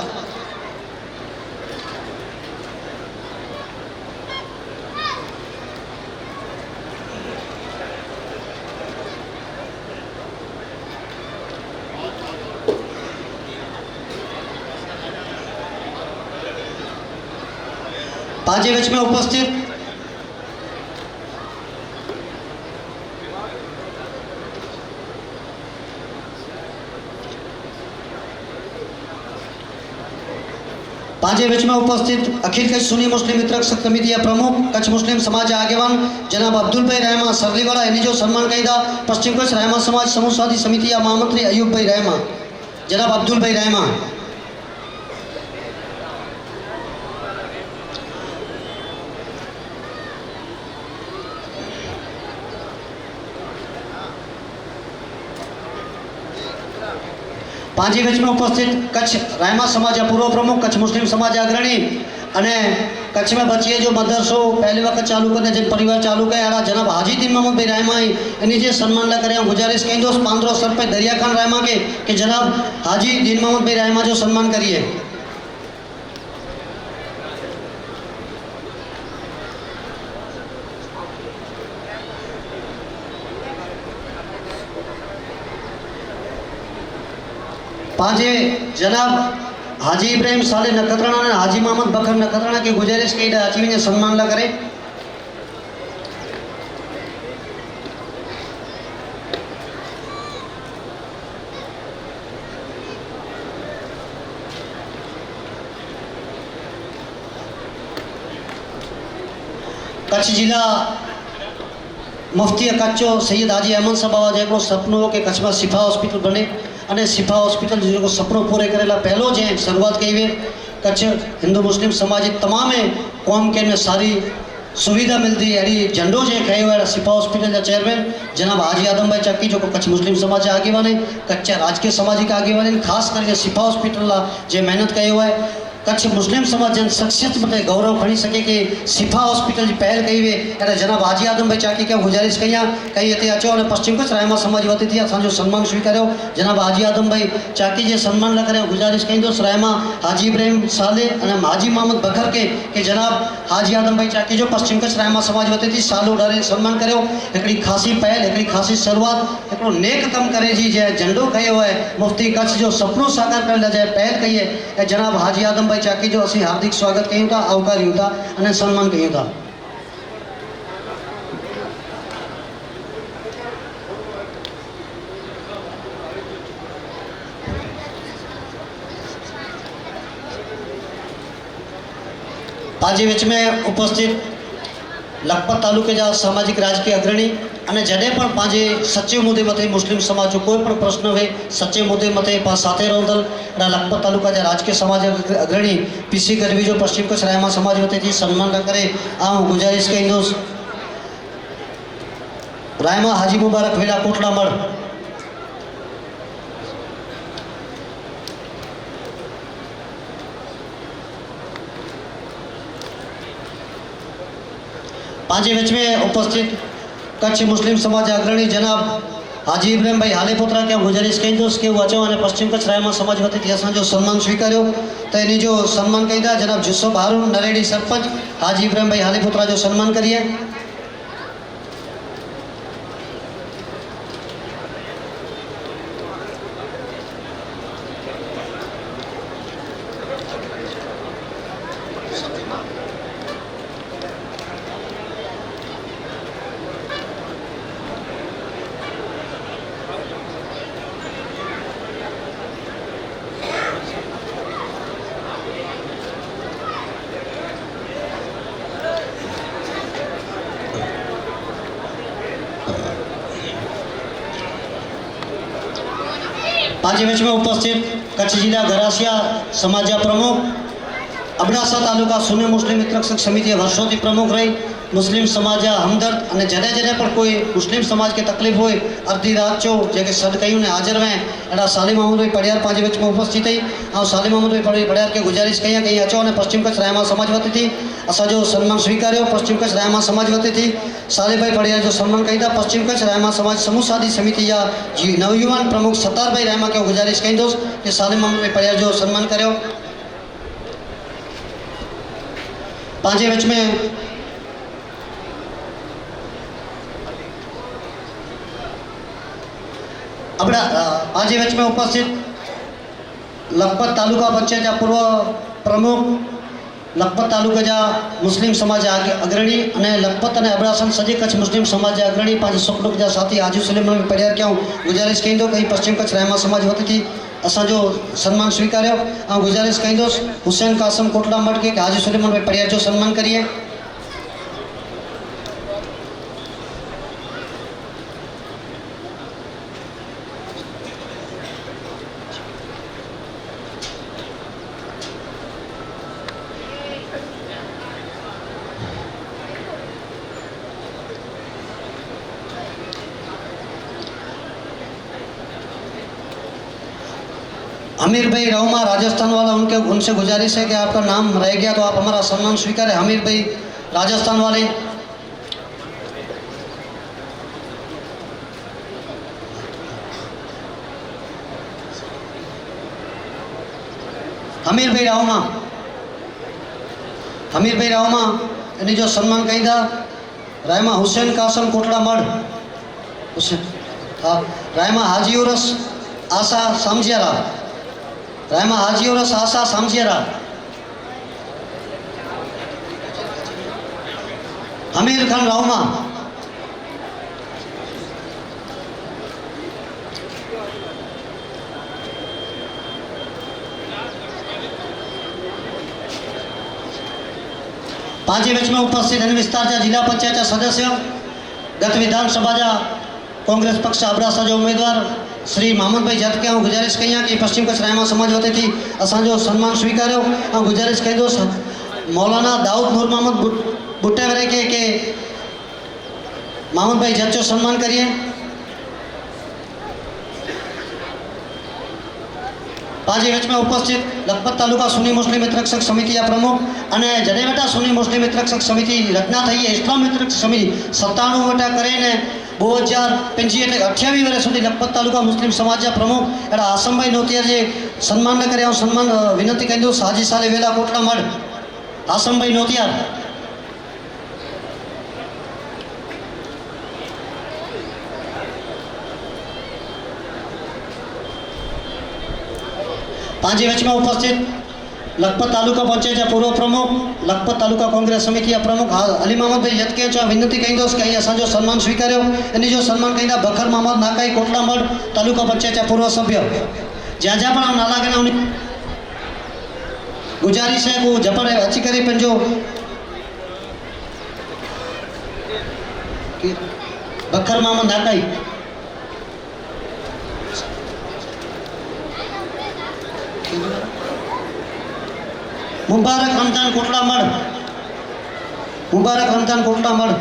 पांचे विच में उपस्थित अखिल कच्छ सुन्नी मुस्लिम मित्रक समिति प्रमुख कच्छ मुस्लिम समाज आगेवान जनाब अब्दुल भाई रहमा सरलीवाड़ा इन जो सम्मान कईदा पश्चिम कच्छ रहमा समाज समूहवादी समिति महामंत्री अयूब भाई रहमा जनाब अब्दुल भाई रहमा। पांची विच में उपस्थित कच्छ रायमा समाज पूर्व प्रमुख कच्छ मुस्लिम समाज अग्रणी अने कच्छ में बचिए जो मदरसो पहली वक्त चालू करने जिन परिवार चालू कया अड़ा जनाब हाजी दीन मोहम्मद भाई रायमा इन जे सम्मान ला करे गुजारिश कहीं दोस्त 15 सरपंच दरिया खान रायमा के कि जनाब हाजी दीन मोहम्मद भाई रायमा जो सम्मान करिए। पांचे जनाब हाजी इब्राहिम साले नखत्राना ने हाजी मोहम्मद बकर नखत्राना की गुजारिश कई अची वने सम्मान ला करे। कच्छ जिला मुफ्ती कच्चो सैयद हाजी अहमद साहब बाबा जो सपनो हो कि कच्छ में सिफा हॉस्पिटल बने અને સિફા હોસ્પિટલ जो सपनों पूरे करेला पहलो जे शुरुआत कई हुई कच्छ हिंदू मुस्लिम समाज तमाम कौम के में सारी सुविधा मिलती अड़ी झंडो जे खयो हुआ सिफा हॉस्पिटल जा चेयरमैन जनाब हाजी आदम भाई चक्की जो कच्छ मुस्लिम समाज के आगे वाले कच्छ राजकीय समाज के आगे वाले खास करके सिफा हॉस्पिटल जे मेहनत कई हुआ है कच्छ मुस्लिम समाज जन शख्सियत मत गौरव खड़ी सके कि सिफा हॉस्पिटल की पहल कई हुई अरे जनाब हाजी आदम भाई चाकी क्या गुजारिश कई कई हिते अचो और पश्चिम कच्छ रायमा समाज वती थी असो सम्मान स्वीकारो जनाब हाजी आदम भाई चाकी जे सम्मान ला करे गुजारिश कई दोस्त रायमा हाजी इब्राहिम साले और हाजी मोहम्मद बकर के जनाब हाजी आदम भाई चाकी जो पश्चिम कच्छ रायमा समाज वती थी सालो उड़ारे सम्मान करो एकड़ी खासी पहल एकड़ी खासी शुरुआत एकड़ो नेक कम करे जी जे झंडो खयो है मुफ्ती कच्छ जो सपनो साकार करे जाए पहल कई है जनाब हाजी आदम भाई चाकी जो असी हार्दिक स्वागत कयूं था आवकार्यूं था अने सम्मान कयूं था। पांजी विच में उपस्थित लखपत तालुके जा सामाजिक राजकीय अग्रणी અને जॾहिं પણ पंहिंजे सचे मुद्दे मथे मुस्लिम समाज जो कोई पण प्रश्न हुए सचे मुद्दे मथे पाण साथे रहंदल अने लखपत तालुका जा राजकीय समाज अग्रणी पीसी गढ़वी जो पश्चिम कच्छ रायमा समाज वती थी सम्मान न करे आऊं गुजारिश कंदुसि रायमा हाजी मुबारक वेला कोटला मड़ पांचे विच में उपस्थित कच्छ मुस्लिम समाज अग्रणी जनाब हाजी इब्राहिम भाई हाले पुत्रा क्या गुजारिश कई दोस्त कि वो अचो और पश्चिम कच्छ रायमा समाज वती थी असो सम्मान स्वीकारो तो इन जो सम्मान कई था जनाब जुस्सो हारून नरेडी सरपंच हाजी इब्राहिम भाई हाले पुत्रा जो सम्मान करिए। पांचे विच में उपस्थित कच्छ जिला गरासिया समाज प्रमुख अबडासा तालुका सुन्नी मुस्लिम मित्ररक्षक समिति वर्षों प्रमुख रही मुस्लिम समाज हमदर्द और जड़े जड़े पर कोई मुस्लिम समाज के तकलीफ हो अर्धी रात जो जेके सद कयूं ने हाजिर में अड़ा साली मोहम्मद भाई पड़ियार पांचे विच में उपस्थित थी और साली मोहम्मद भाई पड़ियार के गुजारिश कई कहीं अचो और पश्चिम कच्छ रायमा समाज वती थी असो सम्मान स्वीकारो पश्चिम कच्छ रायमा समाज वती थी साले भाई पड़ियार जो सम्मान कई था पश्चिम कच्छ रायमा समाज समूह साधी समिति या नवयुवान प्रमुख सत्तार भाई रायमा के गुजारिश कई दोस्त कि साले मोहम्मद भाई पड़ियार जो सम्मान करो। पांचे विच में अपना पांचे विच में उपस्थित लखपत तालुका पंचायत जा पूर्व प्रमुख लखपत तालुका जा मुस्लिम समाज अग्रणी अने लखपत अने अबड़ासन सजे कच्छ मुस्लिम समाज अग्रणी पांच सुखदुख जा साथी हाजी सुलेमान पड़ियार क्यों गुजारिश कई कहीं पश्चिम कच्छ रायमा समाज वती थी असो सम्मान स्वीकारो और गुजारिश कंदुसि हुसैन कासम कोटला मठ के हाजी सुलेमान भाई पड़ियार जो सम्मान करिए। हमीर भाई रहुमा राजस्थान वाला, उनसे गुजारिश है कि आपका नाम रह गया तो आप हमारा सम्मान स्वीकारें। हमीर भाई राजस्थान वाले। हमीर भाई राहुमा एनी जो सम्मान कही था। रायमा हुसैन कासम कोटला मढ़ हुसैन। हाँ, रायमा हाजी उरस आशा समझियारा। रायमा हाजी उरस आशा समझियारा। हमीर खान राहुमा। पांचे वेच में उपस्थित विस्तार जिला पंचायत सदस्य गत विधानसभा कांग्रेस पक्ष अबडासा जो उम्मीदवार श्री मामद भाई जत के गुजारिश कई कि पश्चिम कच्छ रायमा समाज वती थी असो सम्मान स्वीकारो। गुजारिश कही दो मौलाना दाऊद नूर मोहम्मद बुट्टेवरे के मामद भाई जत जो सम्मान करिए। पांचे वेच में उपस्थित लखपत तालुका सुन्नी मुस्लिम मित्ररक्षक समिति प्रमुख और जडेवेटा सुन्नी मुस्लिम मित्ररक्षक समिति रचना थी है। इस्लाम मित्ररक्षक समिति 97 वटा करीने 2025 એટલે 28 વર્ષ સુધી લખપત તાલુકા મુસ્લિમ સમાજના પ્રમુખ એડા આસમભાઈ નોતિયા જે સન્માન ન કર્યા સન્માન વિનંતી કરી દઉં હાજી સાલે વેલા કોટલા મઢ આસમભાઈ નોતિયા। पांचे वेच में उपस्थित लखपत तालुका पंचायत पूर्व प्रमुख लखपत तालुका कांग्रेस समिति प्रमुख अली मोहम्मद भाई जतके विनंती कही दोस्त कि असो सम्मान स्वीकार्यो। एनी जो सम्मान कही बखर मोहम्मद नाकाई कोटला मढ़ तालुका पंचायत पूर्व सभ्य ज्या ज्या पण नाला गना गुजारिश है को जपड़े अची करी पंजो बखर मोहम्मद नाकाई मुबारक रमजान कोटला मढ़ मुबारक रमजान कोटला मढ़।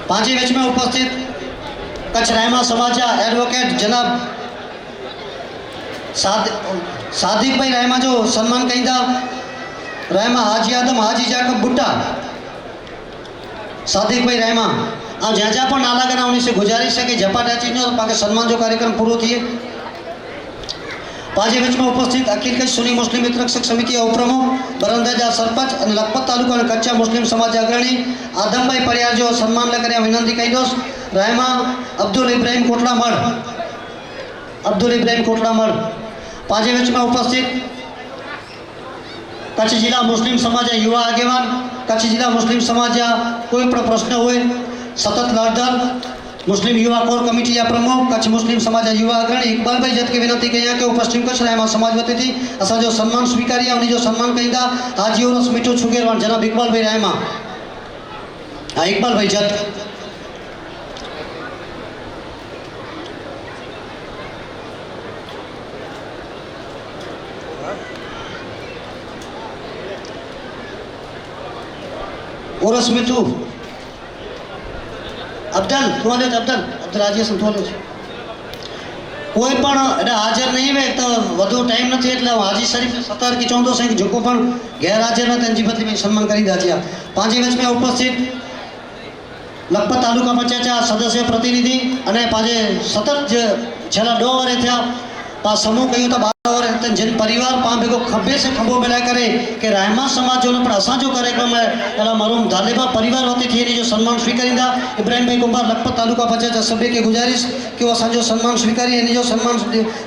पांचे वेच में उपस्थित कच्छ रायमा समाज एडवोकेट जनाब सादिक भाई रायमा जो सम्मान कही था। रायमा हाजी आदम हाजी जाकब बुट्टा सादिक भाई रायमा ज्या ज्या पण नाला गना उन्हीं से गुजारिश है कि झपाटाची नो पाके सम्मान जो कार्यक्रम पूरो थिए। पांचे वेच में उपस्थित अखिल कच्छ सुन्नी मुस्लिम मित्ररक्षक समिति उपप्रमुख बरंदाजा सरपंच और लखपत तालुका कच्चा मुस्लिम समाज अग्रणी आदम भाई परियार जो सम्मान लेकर विनंती कही दोस्त रायमा अब्दुल इब्राहिम कोटला मढ़ पांचे वेच में उपस्थित कच्छ जिला मुस्लिम समाज युवा आगेवान कच्छ जिला मुस्लिम समाज कोई पण प्रश्न हो सतत लड़दल मुस्लिम युवा कोर कमिटी प्रमुख कच्छ मुस्लिम समाज युवा अग्रणी इकबाल भाई जत की विनंती कही कि पश्चिम कच्छ रायमा समाज वती थी असो जो सम्मान स्वीकारिया उन्हीं जो सम्मान कही था हाजी उरस मिठू छुगेरवान जनाब इकबाल भाई रायमा। हाँ, इकबाल भाई जत उरस मिठू अब्दुल तुम्हारे अब्दुल आज संतोलो कोई पण हाजर नहीं हुए तो वधु टाइम नहीं એટલે हाजी शरीफ सतर की चौंदो से जो पण गैर हाजर न तेजी बदली में सम्मान करी दाजिया। पांचे वेच में उपस्थित लखपत तालुका पंचायत सदस्य प्रतिनिधि अने पांचे सतत छेल्ला 2 वर्ष थया पा समूह कह्युं तो 12 वर्ष जिन परिवार पा भेगो खभे से खभो मिलाय करे कि रायमा समाज जो पण असा जो कार्यक्रम है एला मरूम धालेबा परिवार वती थी जो सम्मान स्वीकारींदा इब्राहिम भाई कुंभार लखपत तालुका पंचायत सभ्य के गुजारिश कि वो असा जो सम्मान स्वीकारी एनी जो सम्मान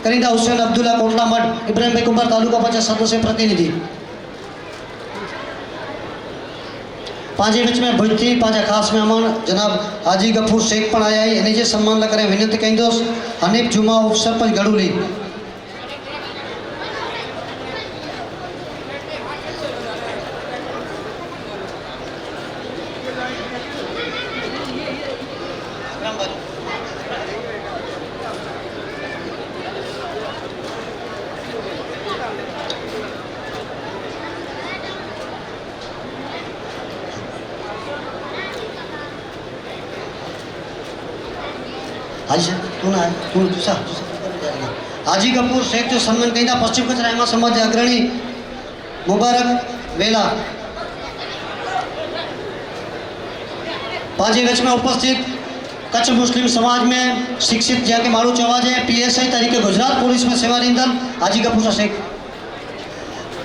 करींदा हुसैन अब्दुल्ला कोटला मढ़ इब्राहिम भाई कुंभार तालुका पंचायत सदस्य प्रतिनिधि। पांचे बीच में भुज थी पांचा खास मेहमान जनाब हाजी गफूर शेख पण आया है एनी जे सम्मान ला करे विनंती कही दोस्त हनीफ जुमा उप सरपंच गड़ूली। हाजी साहब तू ना तू दूसरा हाजी कपूर शेख जो सम्मान कहीं पश्चिम कच्छ रायमा समाज अग्रणी मुबारक वेला पांचे कच्छ में उपस्थित कच्छ मुस्लिम समाज में शिक्षित जैसे मारू चौहान है PSI तरीके गुजरात पुलिस में सेवा दीधल हाजी कपूर शेख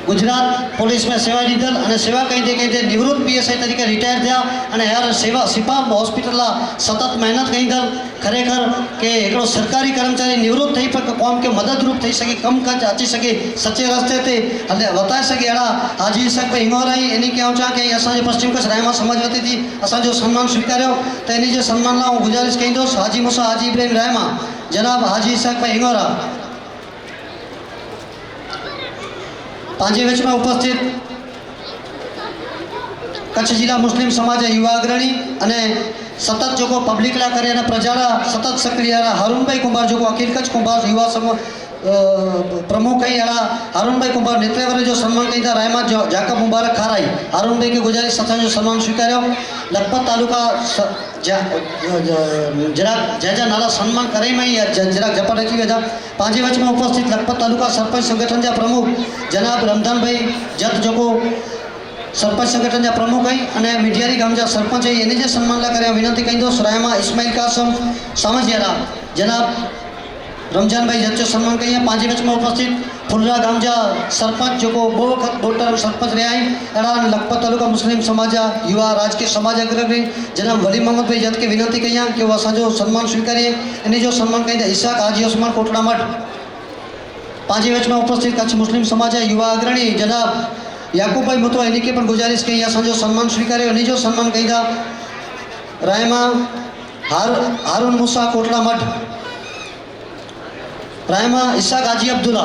गुजरात पुलिस में सेवा दीधल અને સેવા કહીते निवृत्त PSI तरीके रिटायर થયા અને યાર સેવા સિપાહ હોસ્પિટલ સતત મહેનત કહીધલ ખરેખર કે એકડો સરકારી કર્મચારી નિવૃત્ત થઈ પણ કોમ કે મદદરૂપ થઈ શકે કમ ખર્ચ અચી શકે સચ્ચે રસ્તે તે એટલે બતાવી શકે એડા હાજી ઇસક ભાઈ હિંગોરાઈ એની કહેવું ચાહ કે असांजे पश्चिम कच्छ रायमा समाज वतीથી असांजो सम्मान स्वीकार्यो तो एनी जो सम्मान ला हूँ गुजारिश कहींदुसि हाजी मूसा हाजी इब्राहिम रायमा जनाब हाजी इसाक भाई हिंगोरा पांचे विच में उपस्थित कच्छ जिला मुस्लिम समाज युवा अग्रणी अने सतत जो पब्लिक ला करे प्रजा सतत सक्रिय हारून भाई कुंभार जो अखिल कच्छ कुंभार युवा समूह प्रमुख कहीं अड़ा हारून भाई कुंभार नेतृत्व जो सम्मान कहीं था रायमा जाकब मुबारक खाराई हारून भाई की गुजारिश सत्ता जो सम्मान स्वीकार्यो लखपत तालुका जरा जैजा नाला सम्मान करे में जरा झपट रखी वेजा पांचे वच में उपस्थित लखपत तालुका सरपंच संगठन जा प्रमुख जनाब रमदान भाई जत जो सरपंच संगठन जा प्रमुख है अने मीडियारी गाम जा सरपंच है एने जे सम्मान ला करे विनंती कहीं दो रायमा इस्माइल कासम समझियारा जनाब रमजान भाई जच्चो सम्मान कहीं पांचे वच में उपस्थित फुलरा गाम जा सरपंच जो बहु वक्त बोटर सरपंच रहा है अड़ा लखपत तालुका मुस्लिम समाज युवा राजकीय समाज अग्रणी जनाब वली मोहम्मद भाई जत के विनंती कहीं कि वो असो सम्मान स्वीकारिए एने जो सम्मान कहीं इसाक हाजी उस्मान कोटड़ा मठ पांचे वच में उपस्थित कच्छ मुस्लिम समाज युवा अग्रणी जनाब याकूब भाई मुतवा एनी के गुजारिश कहीं असो सम्मान स्वीकार्यो एनी जो सम्मान कहीं रायमा हारून मूसा कोटड़ा मठ रायमा इसाक हाजी अब्दुल्ला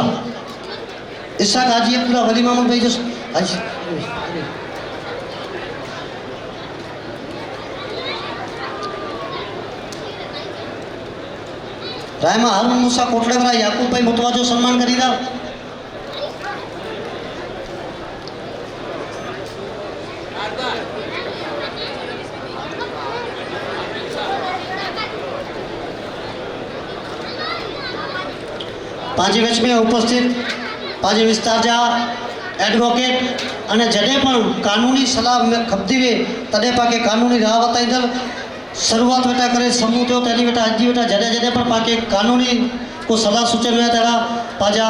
वली मोहम्मद भाई जो हाजी रायमा हारून मूसा कोटड़ा याकूब भाई मुतवा जो सम्मान करीदा पांचे वच में उपस्थित पांचे विस्तार जा एडवोकेट अने जडे पण कानूनी सलाह में खपती वे तदे पाके कानूनी राह बताईदल शुरुआत बेटा करे समूह तो तेनी बेटा अजी बेटा जडे जडे पण पाके कानूनी को सलाह सूचन में तेरा पाजा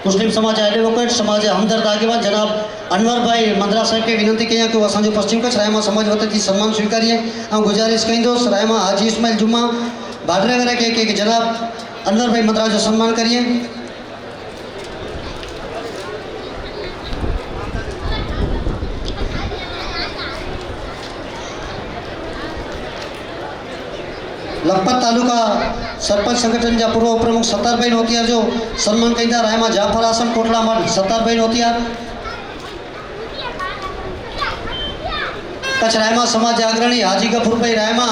मुस्लिम समाज एडवोकेट समाज हमदर्द आगेवान जनाब अनवर भाई मंदरा साहब के विनंती कहीं कि असो पश्चिम कच्छ रायमा समाज वती सम्मान स्वीकारिए गुजारिश कहीं दो रायमा हाजी इस्माइल जुम्मा बाडरे वगैरह के जनाब अनवर भाई मंदरा जो सम्मान करिए लखपत तालुका सरपंच संगठन जा पूर्व प्रमुख सत्तार भाई नोतियार जो सम्मान कहीं रायमा जाफर आसम कोटड़ा मठ सत्तार भाई नोतियार कच्छ रायमा समाज अग्रणी हाजी गफूर भाई रायमा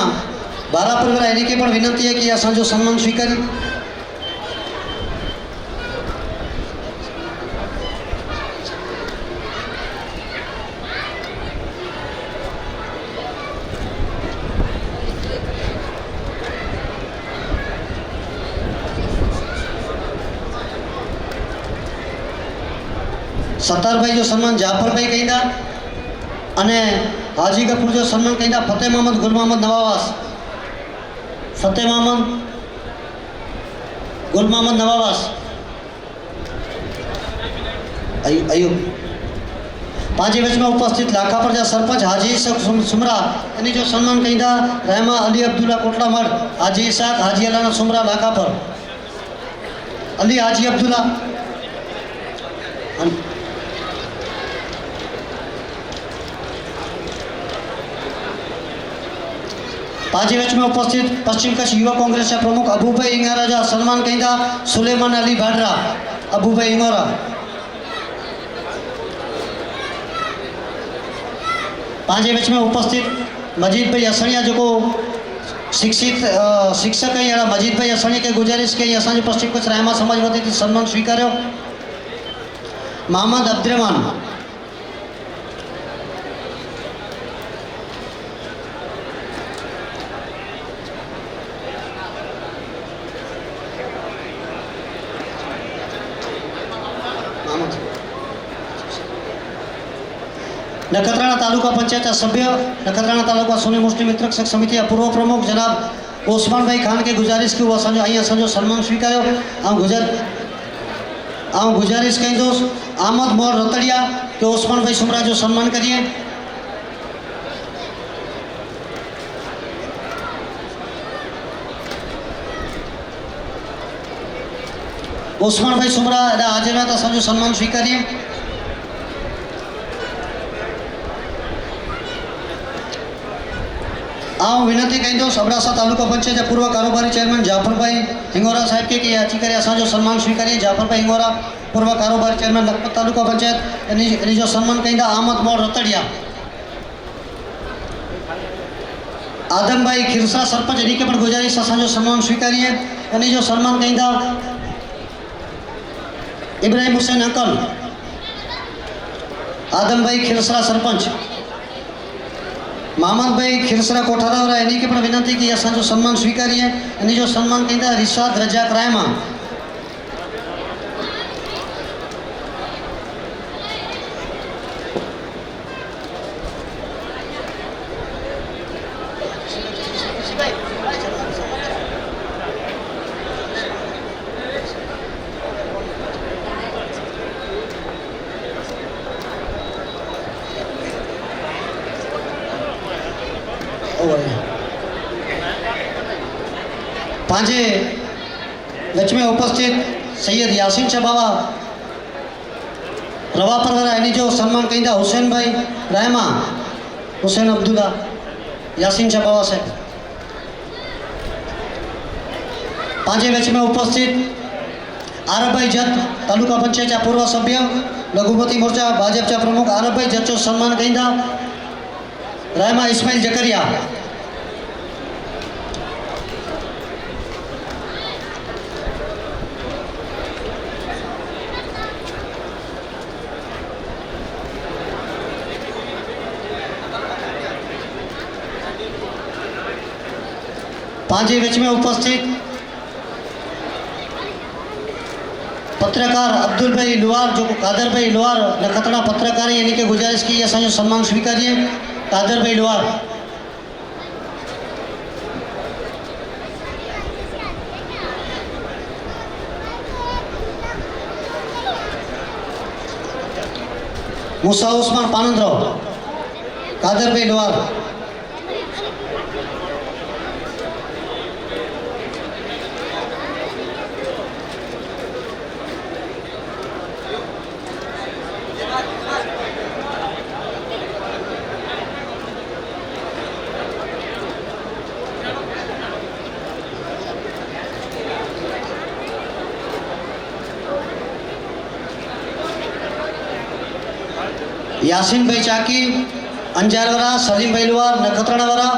बारापुर वाला एनी की पण विनंती है कि असो सम्मान स्वीकारी सत्तार भाई जो सम्मान जाफर भाई कहीं अने हाजी गफूर जो सम्मान कहीं फतेह मोहम्मद गुल मोहम्मद नवावास फतेह मोहम्मद गुल मोहम्मद नवावास अयूब पांचे वच में उपस्थित लाखापर जा सरपंच हाजी इसाक सुमरा एनी जो सम्मान कहीं रहमा अली अब्दुल्ला कोटला मठ हाजी इसाक हाजी अलाना सुमरा लाखापर अली हाजी अब्दुल्ला पांचे वच में उपस्थित पश्चिम कच्छ युवा कांग्रेस प्रमुख अबू भाई इंगारा जा सम्मान कहीं सुलेमान अली भाडरा अबू भाई इंगोरा पांचे वच में उपस्थित मजीद भाई असणिया जो शिक्षक है मजीद भाई असणिया के गुजारिश कहीं असो पश्चिम कच्छ रायमा समाज वती सम्मान स्वीकार्यो मोहम्मद अब्दुर्रहमान नखत्राणा तालुका पंचायत सभ्य नखत्राणा तालुका सुन्नी मुस्लिम मित्र समिति पूर्व प्रमुख जनाब ओस्मान भाई खान के गुजारिश की वो असो सम्मान स्वीकारो। गुजारिश कहीं दोस्त आमद मोर रतड़िया के ओस्मान भाई सुमरा जो सम्मान करिए। ओस्मान भाई सुमरा हाजिर रहता असो सम्मान स्वीकारिए। विनती कहीं दोस्त अबड़ासा तालुका पंचायत पूर्व कारोबारी चेयरमैन जाफर भाई हिंगोरा साहब के कि याची करे असो सम्मान स्वीकारिए। जाफर भाई हिंगोरा पूर्व कारोबारी चेयरमैन लखपत तालुका पंचायत एनी जो सम्मान कहीं आमद मोर रतड़िया। आदम भाई खिरसा सरपंच एनी के पण गुजारिश असो सम्मान स्वीकारिए। एनी जो सम्मान कहीं इब्राहिम हुसैन अंकल आदम भाई खिरसरा सरपंच मोहम्मद भाई खिरसरा कोठारा एनी के पण विनती की असो सम्मान स्वीकारिए। एनी जो सम्मान कहीं रिशाद रजाक रायमा। पांचे लक्ष्मी में उपस्थित सैयद यासीन शाह बाबा रवा परवरा एनी जो सम्मान कहीं हुसैन भाई रहमा हुसैन अब्दुल्ला यासीन शाह बाबा साहब। पांचे बैच में उपस्थित आरब भाई जत तालुका पंचायत पूर्व सभ्य लघुमती मोर्चा भाजपा प्रमुख आरब भाई जत जो सम्मान कहीं रहमा इस्माइल जकरिया। पांचे बीच में उपस्थित पत्रकार अब्दुल भाई लोहार जो कादर भाई लोहार नखत्रा पत्रकार यानी के गुजारिश की असो सम्मान स्वीकारिए। कादर भाई लोहार मूसा उस्मान पानंदराव कादर भाई लोहार। यासीन भाई चाकी अंजारवाला सलीम भाई लोहार नखत्राणावाला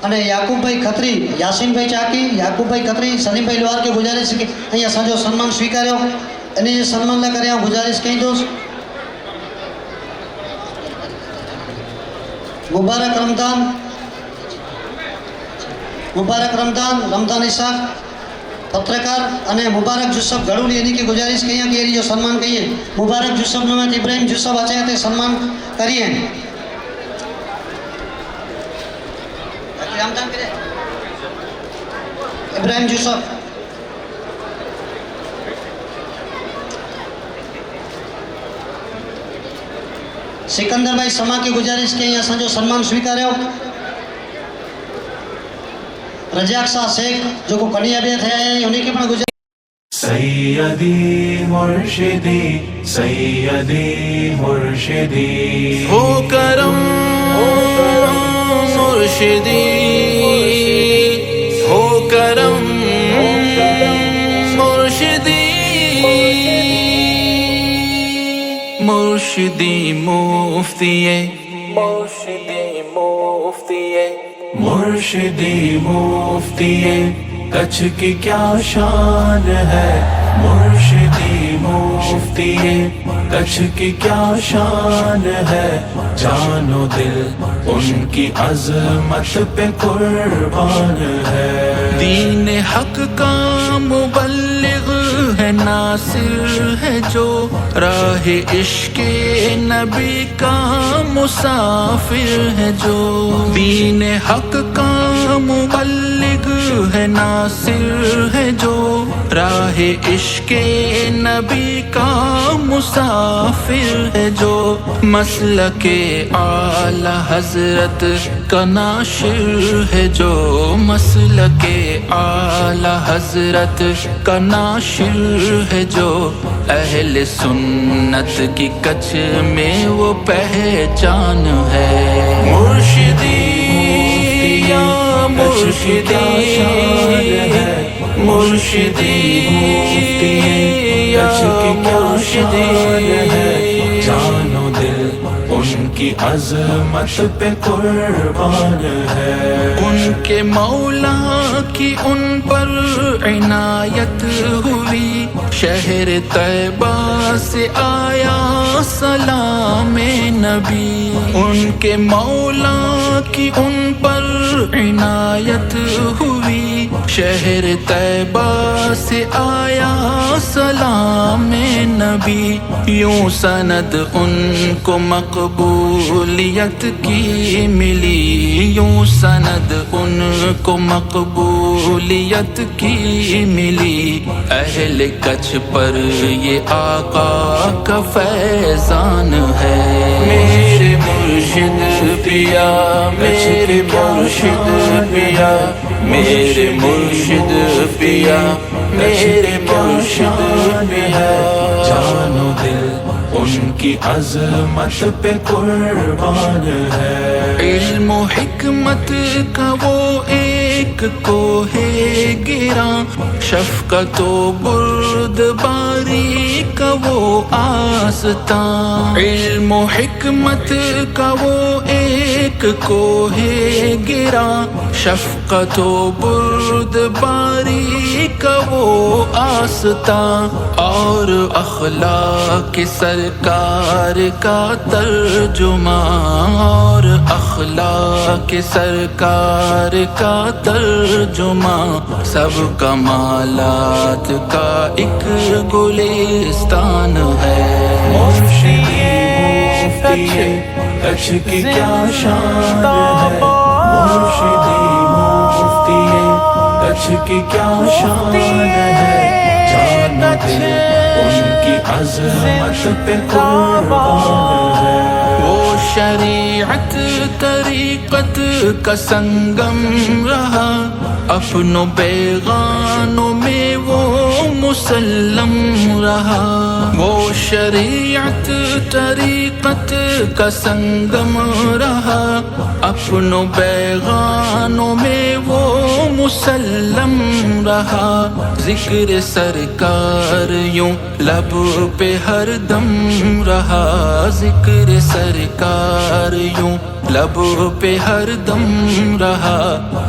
અને યાકુબભાઈ ખત્રી યાસીનભાઈ ચાકી યાકુબભાઈ ખત્રી સલીમભાઈ લોહાર के गुजारिश की અહીં असांजो सम्मान स्वीकार्यो। एने जे सम्मान लाइ करे गुजारिश कई दोस्त मुबारक रमदान रमदान इसाक पत्रकार अने मुबारक जुसफ गड़ूली एनी की गुजारिश कही कि एनी जो सम्मान कहिए मुबारक जुसफ नमत इब्राहिम जुसफ आचार्य ते सम्मान करिए। इब्राहिम जुसफ सिकंदर भाई समा की गुजारिश कही असो सम्मान स्वीकार्यो। रजाक शाह शेख जो को कन्या बे थे उन्हीं की पण गुजारिश। सैयदी मुर्शिदी हो करम मुर्शिदी हो करम मुर्शिदी मुर्शिदी मुफ्तिये मुर्शिदी मुफ्तिये कच्छ की क्या शान है। मुर्शिदी मुफ्तिये कच्छ की क्या शान है। जानो दिल उनकी अज़मत पे कुर्बान है। दीन हक का मुबल्लिग है नासिर है जो राह इश्क़ नबी का मुसाफिर है जो दीन हक का मुबल्लिग है नासिर है जो राह इश्क़ नबी का मुसाफिर है जो मसलके आला हजरत का नाशिर है जो मसलके आला हजरत का नाशिर है जो अहले सुन्नत की कच्छ में वो पहचान है मुर्शिदी या मुर्शिदी मुर्शिदी या मुर्शिदी जानो दिल उनकी अजमत पे कुर्बान है उनके मौला की उन पर इनायत हुई शहर तैबा से आया सलाम नबी उनके मौला की उन पर इनायत हुई शहर तैबा से आया सलाम नबी यूं सनद उनको मकबूलियत की मिली यूं सनद उनको मकबूलियत की मिली अहले कच्छ पर ये आका का फैजान है मेरे मुर्शिद पिया मेरे मुर्शिद पिया मेरे मुर्शिद पिया मेरे मुर्शिद पिया जानो दिल उनकी अजमत पे कुर्बान है इल्म हिकमत का वो एक को है गिरा शफकतो बुर्दबारी का वो आस्ता इल्म हिकमत का वो एक को है गिरा शफकतो बुर्दबारी का वो आस्ता और अखलाक सरकार का तर्जुमा और अखलाक सरकार का तर्जुमा सब कमालात का एक गुलिस्तान है मुर्शिदी मुफ्ती कच्छ की क्या शान है मुर्शिदी मुफ्ती कच्छ की क्या शान है जानो दिल उनकी अजमत पे कुर्बान है वो शरीअत तरीक़त का संगम रहा अपनों बेगानों में वो मुसल्लम रहा वो शरीअत तरीक़त का संगम रहा अपनों बेगानों में वो मुसल्लम रहा जिक्र सरकार यूं लब पे हर दम रहा जिक्र सरकार यूं लब पे हर दम रहा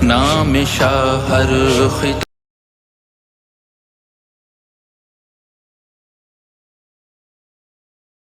नाम शाह हर